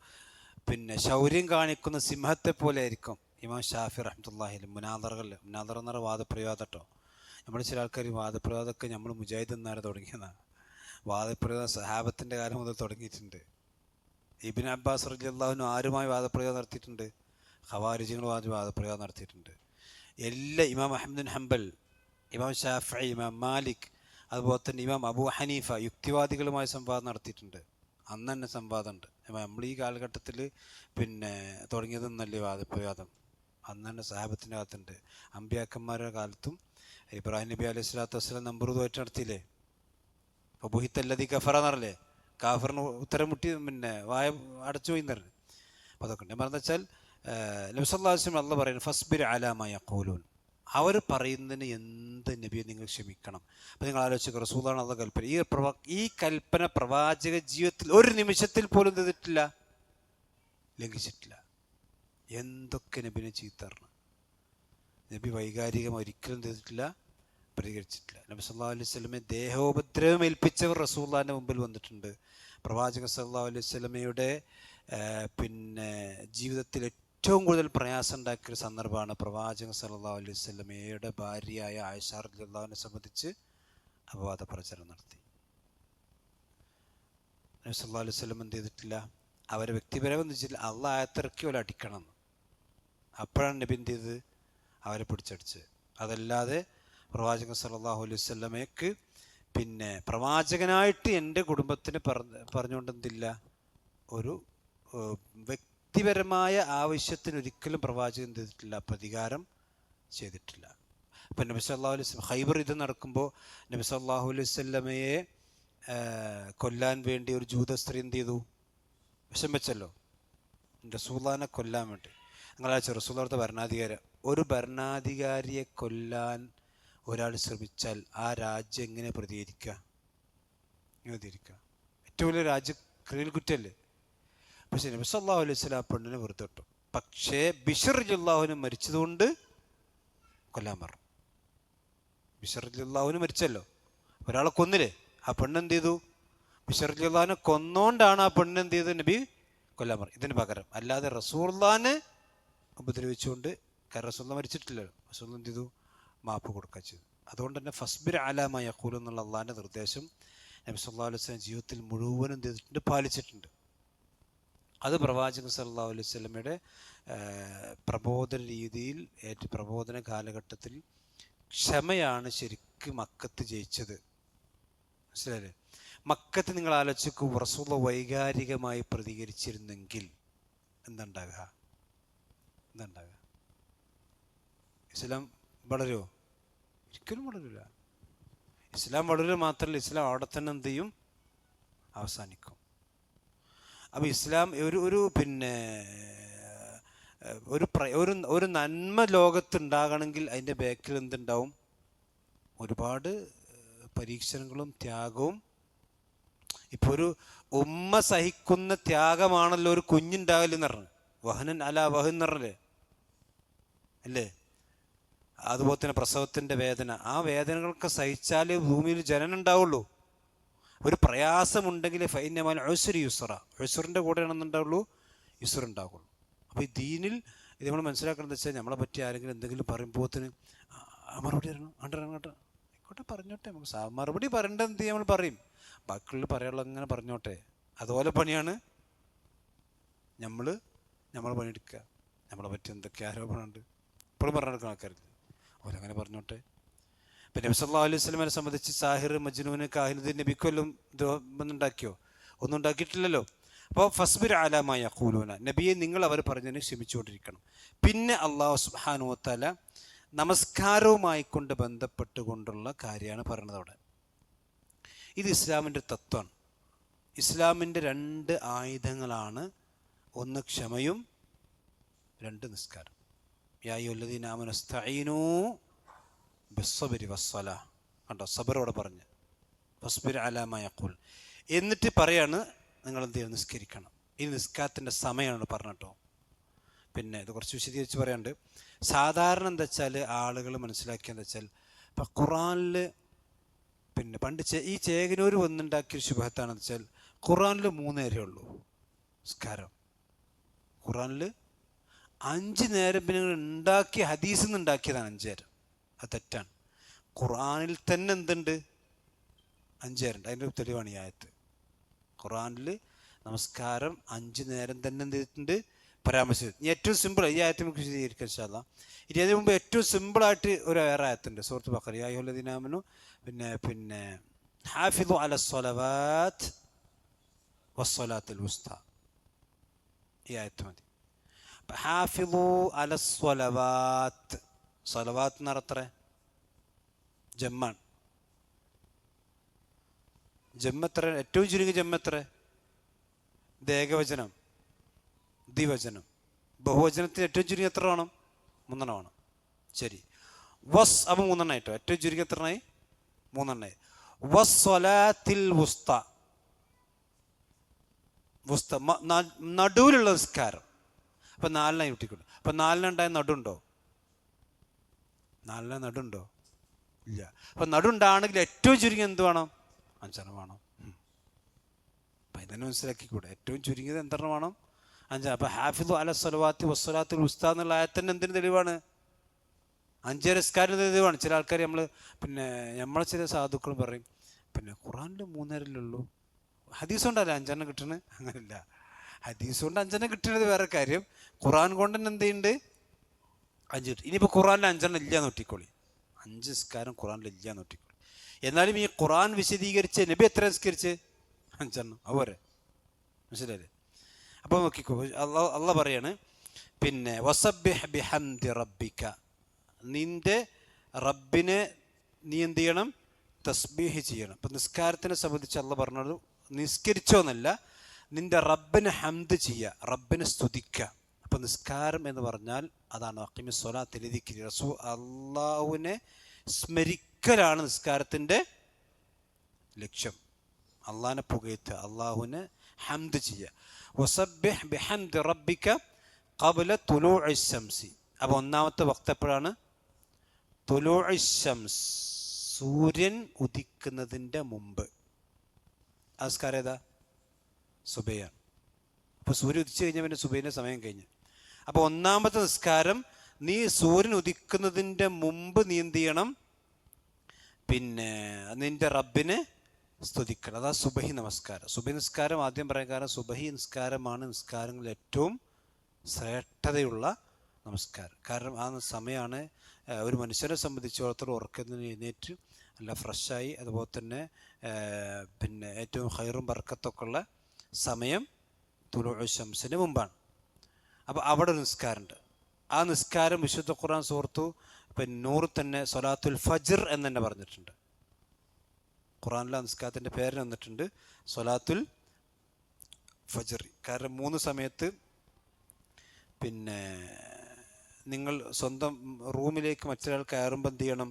പിന്നെ ശൗര്യം കാണിക്കുന്ന സിംഹത്തെ പോലെ ആയിരിക്കും ഇമാം ഷാഫി റഹ്മത്തുള്ളാഹി അലൈഹി മുനാദറകൾ. മുനാദറ എന്ന് പറഞ്ഞാൽ വാദപ്രതിവാദം കേട്ടോ. നമ്മൾ ചില ആൾക്കാർ വാദപ്രതിവാദമൊക്കെ നമ്മൾ മുജാഹിദ് എന്നാണ് തുടങ്ങിയതാണ്. വാദപ്രതിവാദം സഹാബത്തിൻ്റെ കാലം മുതൽ തുടങ്ങിയിട്ടുണ്ട്. ഇബ്നു അബ്ബാസ് റളിയല്ലാഹു അൻഹു ആരുമായി വാദപ്രതിവാദം നടത്തിയിട്ടുണ്ട്? ഖവാരിജികളുമായി വാദപ്രതിവാദം നടത്തിയിട്ടുണ്ട്. എല്ലാ ഇമാം അഹ്മദ് ബിൻ ഹംബൽ, ഇമാം ഷാഫിഈ, ഇമാം മാലിക്, അതുപോലെ തന്നെ ഇമാം അബൂ ഹനീഫ യുക്തിവാദികളുമായി സംവാദം നടത്തിയിട്ടുണ്ട്. അന്ന് തന്നെ സംവാദമുണ്ട്. നമ്മൾ ഈ കാലഘട്ടത്തിൽ പിന്നെ തുടങ്ങിയതൊന്നല്ലേ വാദപ്രതിവാദം, അന്ന് തന്നെ സഹാബത്തിൻ്റെ കാലത്തുണ്ട്. അമ്പിയാക്കന്മാരുടെ കാലത്തും ഇബ്രാഹിം നബി അലൈഹി സ്വലാത്തു വസ്സലാം നമ്പൂറുമായിട്ട് നടത്തിയില്ലേ? അപ്പോൾ ബുഹിത്തല്ലദീ കഫറ എന്നറില്ലേ, കാഫറിന് ഉത്തരം മുട്ടി പിന്നെ വായ അടച്ചു പോയി എന്ന് പറഞ്ഞു. അപ്പോൾ അതൊക്കെ ഉണ്ട്. ഞാൻ പറഞ്ഞതെന്ന് വെച്ചാൽ, നബി സല്ലല്ലാഹു അലൈഹി വസല്ലം അല്ലാഹ് പറയുന്നത് ഫസ്ബിർ അലാ മാ യഖൂലൂൻ, അവർ പറയുന്നതിന് എന്ത് നബിയെ നിങ്ങൾ ക്ഷമിക്കണം. അപ്പം നിങ്ങൾ ആലോചിക്കുക, റസൂലാണ് അല്ലാഹ് കൽപ്പന. ഈ കൽപ്പന പ്രവാചക ജീവിതത്തിൽ ഒരു നിമിഷത്തിൽ പോലും ചെയ്തിട്ടില്ല, ലംഘിച്ചിട്ടില്ല. എന്തൊക്കെ നബിനെ ചീത്തറിഞ്ഞു, നബി വൈകാരികം ഒരിക്കലും ചെയ്തിട്ടില്ല, പ്രതികരിച്ചിട്ടില്ല. നബി സല്ലല്ലാഹു അലൈഹി വസല്ലമയെ ദേഹോപദ്രവം ഏൽപ്പിച്ചവർ റസൂലുള്ളാഹിന്റെ മുമ്പിൽ വന്നിട്ടുണ്ട്. പ്രവാചകൻ സല്ലല്ലാഹു അലൈഹി വസല്ലമയുടെ പിന്നെ ജീവിതത്തിൽ ഏറ്റവും കൂടുതൽ പ്രയാസം ഉണ്ടാക്കിയൊരു സന്ദർഭമാണ് പ്രവാചകൻ സല്ലല്ലാഹു അലൈഹി വസല്ലമയുടെ ഭാര്യയായ ആയിഷ റളിയല്ലാഹു അൻഹയെ സംബന്ധിച്ച് അപവാദ പ്രചരണം നടത്തി. നബി സല്ലല്ലാഹു അലൈഹി വസല്ലം എന്ത് ചെയ്തിട്ടില്ല, അവരെ വ്യക്തിപരമെന്ന് വെച്ചില്ല, അള്ളാഹ് ആയത്തിറക്കി പോലെ അടിക്കണം. അപ്പോഴാണ് നബി എന്ത് ചെയ്തത്, അവരെ പിടിച്ചടിച്ച്. അതല്ലാതെ പ്രവാചകൻ സല്ലല്ലാഹു അലൈഹി വസല്ലമയ്ക്ക് പിന്നെ പ്രവാചകനായിട്ട് എൻ്റെ കുടുംബത്തിന് പറഞ്ഞുകൊണ്ട് എന്തില്ല, ഒരു വ്യക്തിപരമായ ആവശ്യത്തിന് ഒരിക്കലും പ്രവാചകൻ ചെയ്തിട്ടില്ല, പ്രതികാരം ചെയ്തിട്ടില്ല. അപ്പം നബി സല്ലല്ലാഹു അലൈഹി വസല്ലം ഖൈബർ യുദ്ധം നടക്കുമ്പോൾ നബി സല്ലല്ലാഹു അലൈഹി വസല്ലമയെ കൊല്ലാൻ വേണ്ടി ഒരു ജൂത സ്ത്രീ എന്ത് ചെയ്തു, വിഷം വെച്ചല്ലോ റസൂലുള്ളാഹിനെ കൊല്ലാൻ വേണ്ടി. നിങ്ങളാച്ച റസൂലുള്ളാഹിയുടെ ഭരണാധികാരി, ഒരു ഭരണാധികാരിയെ കൊല്ലാൻ ഒരാൾ ശ്രമിച്ചാൽ ആ രാജ്യം എങ്ങനെ പ്രതികരിക്കുക? ഏറ്റവും വലിയ രാജ്യ ക്രിമിനൽ കുറ്റമല്ലേ? പക്ഷെ നബി സല്ലല്ലാഹു അലൈഹി വസല്ലം ആ പെണ്ണിനെ വെറുതെ ഇട്ടു. പക്ഷേ ബിശ്ർ റളിയല്ലാഹുവിന് മരിച്ചതുകൊണ്ട് കൊല്ലാൻ പറഞ്ഞു. ബിശ്ർ റളിയല്ലാഹുവിന് മരിച്ചല്ലോ, ഒരാളെ കൊന്നില്ലേ, ആ പെണ്ണ് എന്ത് ചെയ്തു? ബിശ്ർ റളിയല്ലാഹുവിനെ കൊന്നോണ്ടാണ് ആ പെണ്ണ് എന്ത് ചെയ്തു? നബി കൊല്ലാൻ പറഞ്ഞു. ഇതിന് പകരം അല്ലാതെ റസൂലുള്ളാഹിനെ ഉപദ്രവിച്ചുകൊണ്ട്, കാരണം റസൂലുള്ളാഹി മരിച്ചിട്ടില്ലല്ലോ, റസൂലുള്ളാഹി എന്ത് ചെയ്തു? മാപ്പ് കൊടുക്കുക ചെയ്തു. അതുകൊണ്ട് തന്നെ ഫസ്ബിർ അലാ മാ യഖൂലൂന എന്നുള്ള അള്ളാഹിൻ്റെ നിർദ്ദേശം നബി സല്ലല്ലാഹു അലൈഹി വസല്ലം ജീവിതത്തിൽ മുഴുവനും എന്ത് ചെയ്തിട്ടുണ്ട്? പാലിച്ചിട്ടുണ്ട്. അത് പ്രവാചകൻ സല്ലല്ലാഹു അലൈഹി വസല്ലമയുടെ പ്രബോധന രീതിയിൽ പ്രബോധന കാലഘട്ടത്തിൽ ക്ഷമയാണ് ശരിക്കും മക്കത്ത് ജയിച്ചത്. മനസ്സിലായില്ലേ? മക്കത്ത് നിങ്ങൾ ആലോചിക്കൂ, റസൂലുള്ളാഹി വൈകാരികമായി പ്രതികരിച്ചിരുന്നെങ്കിൽ എന്തുണ്ടാകുക? ഇസ്ലാം വളരുമോ? ഒരിക്കലും വളരില്ല. ഇസ്ലാം വളരുക മാത്രമല്ല, ഇസ്ലാം അവിടെ തന്നെ എന്ത് ചെയ്യും? അവസാനിക്കും. അപ്പോൾ ഇസ്ലാം ഒരു നന്മ ലോകത്തുണ്ടാകണമെങ്കിൽ അതിൻ്റെ ബാക്കിൽ എന്തുണ്ടാവും? ഒരുപാട് പരീക്ഷണങ്ങളും ത്യാഗവും. ഇപ്പോൾ ഒരു ഉമ്മ സഹിക്കുന്ന ത്യാഗമാണല്ലോ ഒരു കുഞ്ഞുണ്ടാകലെന്ന് പറഞ്ഞു. വഹനൻ അലാ വഹൻ എന്ന് പറഞ്ഞല്ലേ അല്ലേ? അതുപോലെ തന്നെ പ്രസവത്തിൻ്റെ വേദന, ആ വേദനകളൊക്കെ സഹിച്ചാലേ ഭൂമിയിൽ ജനനം ഉണ്ടാവുള്ളൂ. ഒരു പ്രയാസമുണ്ടെങ്കിൽ ഫൈനമാൽ ഉസ്രി യുസ്റ, ഉസ്റിൻ്റെ കൂടെയാണെന്നുണ്ടാവുള്ളൂ യുസ്ർ ഉണ്ടാവുള്ളൂ. അപ്പോൾ ഈ ദീനിൽ ഇത് നമ്മൾ മനസ്സിലാക്കേണ്ടത് വെച്ചാൽ, നമ്മളെ പറ്റി ആരെങ്കിലും എന്തെങ്കിലും പറയുമ്പോഴത്തിന് മറുപടി തരണം, കേട്ടോ, ആയിക്കോട്ടെ പറഞ്ഞോട്ടെ, നമുക്ക് മറുപടി പറയേണ്ടത് എന്ത് നമ്മൾ പറയും, ബാക്കിയുള്ള പറയാനുള്ള അങ്ങനെ പറഞ്ഞോട്ടെ. അതുപോലെ പണിയാണ് നമ്മൾ പണിയെടുക്കുക. നമ്മളെ പറ്റി എന്തൊക്കെ ആരോപണമുണ്ട് ഇപ്പോഴും പറഞ്ഞെടുക്കുന്ന ആൾക്കാരില്ല, ഓരങ്ങനെ പറഞ്ഞോട്ടെ. പിന്നെ നബി സല്ലല്ലാഹു അലൈഹി വസല്ലമയെ സംബന്ധിച്ച് സാഹിർ, മജ്നൂന്, കാഹിനുദ്ദീൻ നബിക്കൊല്ലും ഉണ്ടാക്കിയോ? ഒന്നും ഉണ്ടാക്കിയിട്ടില്ലല്ലോ. അപ്പോൾ ഫസ്ബിർ അലാ മാ യഖൂലൂന, നബിയെ നിങ്ങൾ അവർ പറഞ്ഞതിന് ക്ഷമിച്ചുകൊണ്ടിരിക്കണം. പിന്നെ അല്ലാഹു സുബ്ഹാനഹു വ തആല നമസ്കാരവുമായി കൊണ്ട് ബന്ധപ്പെട്ടുകൊണ്ടുള്ള കാര്യമാണ് പറയുന്നത് അവിടെ. ഇത് ഇസ്ലാമിൻ്റെ തത്വമാണ്. ഇസ്ലാമിൻ്റെ 2 ആയുധങ്ങളാണ്, ഒന്ന് ക്ഷമയും, 2 നിസ്കാരം. യാ അയ്യുഹല്ലദീന ആമനൂ ഇസ്തഈനൂ ബിസ്സബ്രി വസ്സലാ. കണ്ടോ, സബറോടെ പറഞ്ഞ് ഫസ്ബിർ അലാ മാ യഖൂൽ. എന്നിട്ട് പറയാണ് നിങ്ങൾ എന്ത് ചെയ്യണം? നിസ്കരിക്കണം. ഈ നിസ്കാരത്തിൻ്റെ സമയമാണ് പറഞ്ഞിട്ടോ. പിന്നെ ഇത് കുറച്ച് വിശദീകരിച്ച് പറയാനുണ്ട്. സാധാരണ എന്താ വെച്ചാൽ ആളുകൾ മനസ്സിലാക്കിയെന്ന് വെച്ചാൽ, ഇപ്പം ഖുറാനിൽ പിന്നെ പണ്ട് ഈ ചേകനൂർ വന്നുണ്ടാക്കിയൊരു ശുഭഹത്താണെന്ന് വെച്ചാൽ, ഖുറാനിൽ 3 നേരമേ ഉള്ളൂ നിസ്കാരം. ഖുറാനിൽ 5 നേരം പിന്നെ ഉണ്ടാക്കിയ ഹദീസിൽ നിന്ന് ഉണ്ടാക്കിയതാണ് 5 നേരം. അത് തെറ്റാണ്. ഖുറാനിൽ തന്നെ എന്തുണ്ട്? 5 നേരം ഉണ്ട്. അതിൻ്റെ തെളിവാണ് ഈ ആയത്ത്. ഖുറാനിൽ നമസ്കാരം 5 നേരം തന്നെ എന്ത് ചെയ്തിട്ടുണ്ട്? പരാമർശിച്ചത്. ഇനി ഏറ്റവും സിമ്പിൾ ഈ ആയത്ത് നമുക്ക് വിശദീകരിക്കാം ഇൻഷാ അല്ലാഹ്. ഇനി അതിന് മുമ്പ് ഏറ്റവും സിമ്പിളായിട്ട് ഒരു വേറെ ആയത്തുണ്ട്, സൂറത്ത് ബഖറ, യാ അയ്യുഹല്ലദീന ആമനൂ പിന്നെ ഹാഫിദു അലസ്സലവാത്ത് വസ്സലാത്തുൽ വുസ്ത. ഈ ആയത്ത് മതി. ഹാഫിദു അലസ്സലവാത്ത്, സ്വലവാത്ത് എന്ന് പറഞ്ഞത്ര ജമ്മാണ്. ജമ്മെത്ര? ഏറ്റവും ചുരുങ്ങിയ ജമ്മെത്ര? ഇത് ഏകവചനം, ദ്വിവചനം. ബഹുവചനത്തിന് ഏറ്റവും ചുരുങ്ങി എത്ര വേണം? 3 വേണം. ശരി, വസ്, അപ്പം 3 ആയിട്ടോ. ഏറ്റവും ചുരുങ്ങി എത്രണ്ണായി? 3. വസ്സലാത്തിൽ വുസ്ത, വുസ്ത നടുവിലുള്ള നിസ്കാരം. അപ്പം 4 കിട്ടിക്കൊണ്ട്. അപ്പം 4 നടുണ്ടോ? 4 നടുണ്ടോ? ഇല്ല. അപ്പം നടുണ്ടാണെങ്കിൽ ഏറ്റവും ചുരുങ്ങി എന്ത് വേണം? 5 വേണം. അപ്പം ഇതന്നെ മനസ്സിലാക്കിക്കൂടെ? ഏറ്റവും ചുരുങ്ങിയത് 5 വേണം? 5. അപ്പം ഹാഫിദു അല സ്വലവാത്തി വസ്സലാത്തുൽ വുസ്ത എന്നുള്ള ആയത്തന്നെ എന്തിന് തെളിവാണ്? 5 നിസ്കാരത്തിന് തെളിവാണ്. ചില ആൾക്കാർ നമ്മളെ ചില സാധുക്കളും പറയും, പിന്നെ ഖുറാനിൽ 3 നേരമല്ലേ, ഹദീസ് കൊണ്ടല്ല 5 കിട്ടണത്. അങ്ങനെയല്ല, ഹദീസ് കൊണ്ട് 5 കിട്ടുന്നത് വേറെ കാര്യം, ഖുറാൻ കൊണ്ട് തന്നെ എന്ത് ചെയ്യുന്നുണ്ട്? 5 കിട്ടും. ഇനിയിപ്പോൾ ഖുറാനിൽ 5 ഇല്ല നോട്ടിക്കോളി, 5 നിസ്കാരം ഖുറാനിൽ ഇല്ല നോട്ടിക്കോളി. എന്നാലും ഈ ഖുറാൻ വിശദീകരിച്ച് നബി എത്ര നിസ്കരിച്ച്? 5. അതുപോലെ മനസ്സിലായില്ലേ? അപ്പോൾ നോക്കിക്കോ, അള്ളാഹ് പറയാണ്, പിന്നെ വസബ്ബിഹ് ബിഹംദി റബ്ബിക, നിന്റെ റബ്ബിനെ നീ എന്ത് ചെയ്യണം? തസ്ബീഹ് ചെയ്യണം. അപ്പം നിസ്കാരത്തിനെ സംബന്ധിച്ച് അള്ളാഹ് പറഞ്ഞത് നിസ്കരിച്ചോന്നല്ല, നിന്റെ റബ്ബിനെ ഹംദ് ചെയ്യുക, റബ്ബിനെ സ്തുതിക്കുക. അപ്പം നിസ്കാരം എന്ന് പറഞ്ഞാൽ അതാണ് അഖീമി സ്വലാത്തി ലിദിക്രി, റസൂൽ അള്ളാഹുവിനെ സ്മരിക്കലാണ് നിസ്കാരത്തിൻ്റെ ലക്ഷ്യം. അള്ളാഹിനെ പുകഴ്ത്തുക, അള്ളാഹുവിനെ ഹംദ് ചെയ്യുക. വസബ്ബിഹ് ബിഹംദി റബ്ബിക ഖബ്ല തുലൂഇ ശംസി. അപ്പോൾ ഒന്നാമത്തെ വക്ത് എപ്പോഴാണ്? തുലൂഇ ശംസ്, സൂര്യൻ ഉദിക്കുന്നതിൻ്റെ മുമ്പ്. നമസ്കാരം ഏതാ? സുബഹിയാണ്. അപ്പോൾ സൂര്യൻ ഉദിച്ചു കഴിഞ്ഞാൽ പിന്നെ സുബഹിൻ്റെ സമയം കഴിഞ്ഞു. അപ്പോൾ ഒന്നാമത്തെ നിസ്കാരം, നീ സൂര്യൻ ഉദിക്കുന്നതിൻ്റെ മുമ്പ് നീ എന്ത് ചെയ്യണം? പിന്നെ നിന്റെ റബ്ബിനെ സ്തുതിക്കണം. അതാ സുബഹി നമസ്കാരം. സുബഹി നിസ്കാരം ആദ്യം പറയാൻ കാരണം സുബഹി നിസ്കാരമാണ് നിസ്കാരങ്ങളിൽ ഏറ്റവും ശ്രേഷ്ഠതയുള്ള നമസ്കാരം. കാരണം ആ സമയമാണ് ഒരു മനുഷ്യനെ സംബന്ധിച്ചിടത്തോളം ഉറക്കത്തിന് എഴുന്നേറ്റ് നല്ല ഫ്രഷായി, അതുപോലെ തന്നെ പിന്നെ ഏറ്റവും ഹൈറും ബർക്കത്തൊക്കെ ഉള്ള സമയം തുലൂഉ ശംസിന് മുമ്പാണ്. അപ്പോൾ അവിടെ ഒരു നിസ്കാരമുണ്ട്. ആ നിസ്കാരം വിശുദ്ധ ഖുർആൻ സൂറത്തു പിന്നെ നൂറ് തന്നെ സ്വലാത്തുൽ ഫജ്ർ എന്ന് തന്നെ പറഞ്ഞിട്ടുണ്ട്. ഖുർആനിലെ നിസ്കാരത്തിൻ്റെ പേര് വന്നിട്ടുണ്ട് സ്വലാത്തുൽ ഫജ്ർ. കാരണം 3 സമയത്ത് പിന്നെ നിങ്ങൾ സ്വന്തം റൂമിലേക്ക് മറ്റൊരാൾ കയറുമ്പോൾ എന്ത് ചെയ്യണം?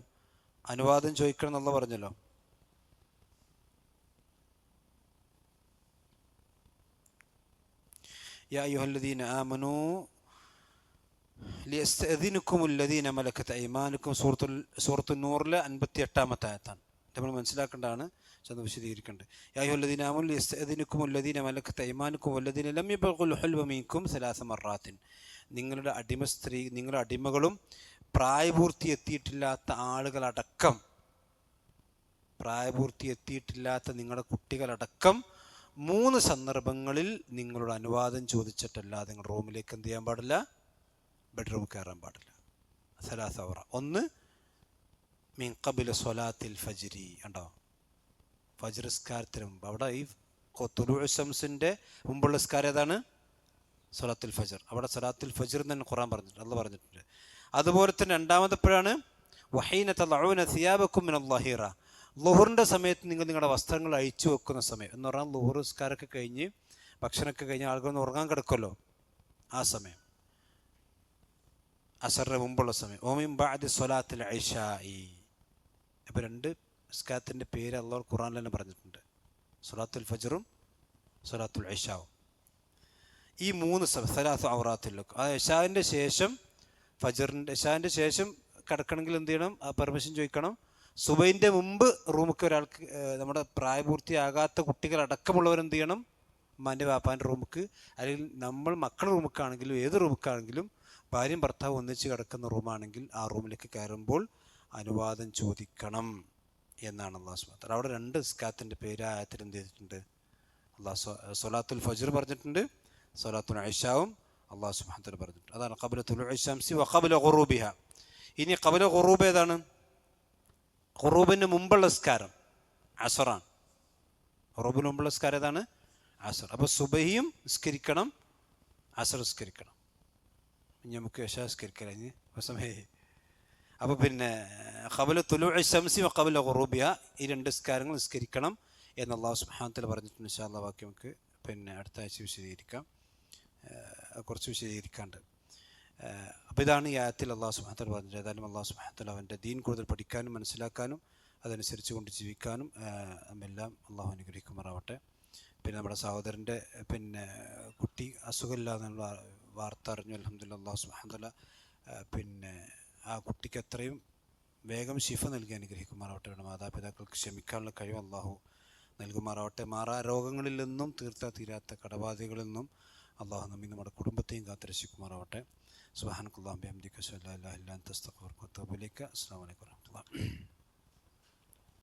അനുവാദം ചോദിക്കണം എന്നുള്ള പറഞ്ഞല്ലോ. യാ അയ്യുഹല്ലദീന ആമനൂ ലിയസ്തഅ്ദിനുകുമുല്ലദീന മലക്കത് അയ്മാനുക്കും സൂറത്തുൽ നൂറിലെ 58-ാമത്തെ ആയത്താണ്. നമ്മൾ മനസ്സിലാക്കേണ്ടതാണ്, ചെന്ന് വിശദീകരിക്കേണ്ടത്. യാ അയ്യുഹല്ലദീന ആമനൂ ലിയസ്തഅ്ദിനുകുമുല്ലദീന മലക്കത് അയ്മാനുക്കും വല്ലദീന ലം യബ്ലുഗുൽ ഹുൽമ മിൻകും 3 മർറാത്തിൻ. നിങ്ങളുടെ നിങ്ങളുടെ അടിമകളും പ്രായപൂർത്തി എത്തിയിട്ടില്ലാത്ത ആളുകളടക്കം, പ്രായപൂർത്തി എത്തിയിട്ടില്ലാത്ത നിങ്ങളുടെ കുട്ടികളടക്കം 3 സന്ദർഭങ്ങളിൽ നിങ്ങളുടെ അനുവാദം ചോദിച്ചിട്ടല്ലാതെ നിങ്ങൾ റൂമിലേക്ക് എന്ത് ചെയ്യാൻ പാടില്ല? ബെഡ്റൂം കയറാൻ പാടില്ല. 3 ഔറ. 1 മിൻ ഖബ്ല സ്വലാത്തിൽ ഫജ്രി. ഉണ്ടോ? ഫജ്ർ നിസ്കാരത്തിന് മുമ്പ്. അവിടെ ഈ തുലൂഉ ശംസിൻ്റെ മുമ്പുള്ള നിസ്കാരം ഏതാണ്? സ്വലാത്തുൽ ഫജ്ർ. അവിടെ സ്വലാത്തുൽ ഫജ്ർ എന്ന് തന്നെ ഖുർആൻ പറഞ്ഞിട്ടുണ്ട്, അല്ലാഹ് പറഞ്ഞിട്ടുണ്ട്. അതുപോലെ തന്നെ രണ്ടാമതെപ്പോഴാണ്? വഹീന തളഊന സിയാബക്കും മിനൽ ളഹീറ. ളുഹറിൻ്റെ സമയത്ത് നിങ്ങൾ നിങ്ങളുടെ വസ്ത്രങ്ങൾ അഴിച്ചു വെക്കുന്ന സമയം എന്ന് പറഞ്ഞാൽ ളുഹർ നിസ്കാരമൊക്കെ കഴിഞ്ഞ് ഭക്ഷണമൊക്കെ കഴിഞ്ഞ് ആളുകളൊന്ന് ഉറങ്ങാൻ കിടക്കുമല്ലോ, ആ സമയം. അസറിന് മുമ്പുള്ള സമയം. ഓമിൻ ബഅദി സ്വലാത്തിൽ ഇശാഇ. അപ്പോൾ 2 നിസ്കാരത്തിൻ്റെ പേര് അല്ലാഹു ഖുർആനിൽ തന്നെ പറഞ്ഞിട്ടുണ്ട്, സ്വലാത്തുൽ ഫജ്റും സ്വലാത്തുൽ ഇശാവും. ഈ 3 3 ഔറാത്തിലൊക്കെ ആ ഇശാവിൻ്റെ ശേഷം ഇശാവിൻ്റെ ശേഷം കിടക്കണമെങ്കിൽ എന്ത് ചെയ്യണം? ആ പെർമിഷൻ ചോദിക്കണം. സുബഹിൻ്റെ മുമ്പ് റൂമിലേക്ക് ഒരാൾക്ക്, നമ്മുടെ പ്രായപൂർത്തിയാകാത്ത കുട്ടികളടക്കമുള്ളവരെന്ത് ചെയ്യണം? ഉമ്മാൻ്റെ വാപ്പാൻ്റെ റൂമിലേക്ക്, അല്ലെങ്കിൽ നമ്മൾ മക്കളുടെ റൂമിലേക്കാണെങ്കിലും ഏത് റൂമിലേക്കാണെങ്കിലും ഭാര്യയും ഭർത്താവ് ഒന്നിച്ച് കിടക്കുന്ന റൂമാണെങ്കിൽ ആ റൂമിലേക്ക് കയറുമ്പോൾ അനുവാദം ചോദിക്കണം എന്നാണ് അല്ലാഹു സുബ്ഹാനഹു വ തആല. അവിടെ 2 നിസ്കാരത്തിൻ്റെ പേര് ആയത്തിൽ എന്ത് ചെയ്തിട്ടുണ്ട്? അല്ലാഹു സ്വലാത്തുൽ ഫജ്ർ പറഞ്ഞിട്ടുണ്ട്, സ്വലാത്തുൽ ഇശാവും അല്ലാഹു സുബ്ഹാനഹു വ തആല പറഞ്ഞിട്ടുണ്ട്. അതാണ് ഖബ്ല തുലൂഇ ശംസി വ ഖബ്ല ഖുറൂബിഹ. ഇനി ഖബ്ല ഖുറൂബ് ഏതാണ്? ഖുറൂബിന് മുമ്പുള്ള നിസ്കാരം അസറാണ്. ഖുറൂബിന് മുമ്പുള്ള നിസ്കാരം ഏതാണ്? അസർ. അപ്പോൾ സുബഹിയും നിസ്കരിക്കണം, അസർ നിസ്കരിക്കണം. ഇനി നമുക്ക് ഇശാ നിസ്കരിക്കാം ഇനി സമയമായി. അപ്പോൾ പിന്നെ ഖബ്ല തുലൂഇ ശംസി വ ഖബ്ല ഖുറൂബിഹ, ഈ 2 നിസ്കാരങ്ങൾ നിസ്കരിക്കണം എന്ന് അല്ലാഹു സുബ്ഹാനഹു വ തആല പറഞ്ഞിട്ടുണ്ട്. ഇൻഷാ അല്ലാഹ് ബാക്കി നമുക്ക് പിന്നെ അടുത്ത ആഴ്ച വിശദീകരിക്കാം, കുറച്ച് വിശദീകരിക്കാണ്ട്. അപ്പോൾ ഇതാണ് ഈ ആയത്തിൽ അല്ലാഹു സുബ്ഹാനഹു വ തആല പറഞ്ഞത്. ഏതായാലും അല്ലാഹു സുബ്ഹാനഹു വ തആല അവൻ്റെ ദീൻ കൂടുതൽ പഠിക്കാനും മനസ്സിലാക്കാനും അതനുസരിച്ച് കൊണ്ട് ജീവിക്കാനും എല്ലാം അല്ലാഹു അനുഗ്രഹിക്കുമാറാവട്ടെ. പിന്നെ നമ്മുടെ സഹോദരൻ്റെ പിന്നെ കുട്ടി അസുഖമില്ലാന്നുള്ള വാർത്ത അറിഞ്ഞു. അൽഹംദുലില്ലാഹ്, അല്ലാഹു സുബ്ഹാനഹു വ തആല പിന്നെ ആ കുട്ടിക്ക് എത്രയും വേഗം ശിഫ നൽകി അനുഗ്രഹിക്കുമാറാവട്ടെ. മാതാപിതാക്കൾക്ക് ക്ഷമിക്കാനുള്ള കഴിവ് അല്ലാഹു നൽകുമാറാവട്ടെ. രോഗങ്ങളിൽ നിന്നും തീരാത്ത കടബാധകളിൽ നിന്നും അല്ലാഹു നമ്മയും നമ്മുടെ കുടുംബത്തെയും കാത്തുരക്ഷിക്കുമാറാവട്ടെ. സുബ്ഹാനക്കല്ലാഹു ബിഹംദിക അശ്ഹദു അല്ലാ ഇലാഹ ഇല്ല അൻത അസ്തഗ്ഫിറുക വ അത്തൂബു ഇലൈക. അസ്സലാമു അലൈക്കും വറഹ്മത്തുള്ളാഹി.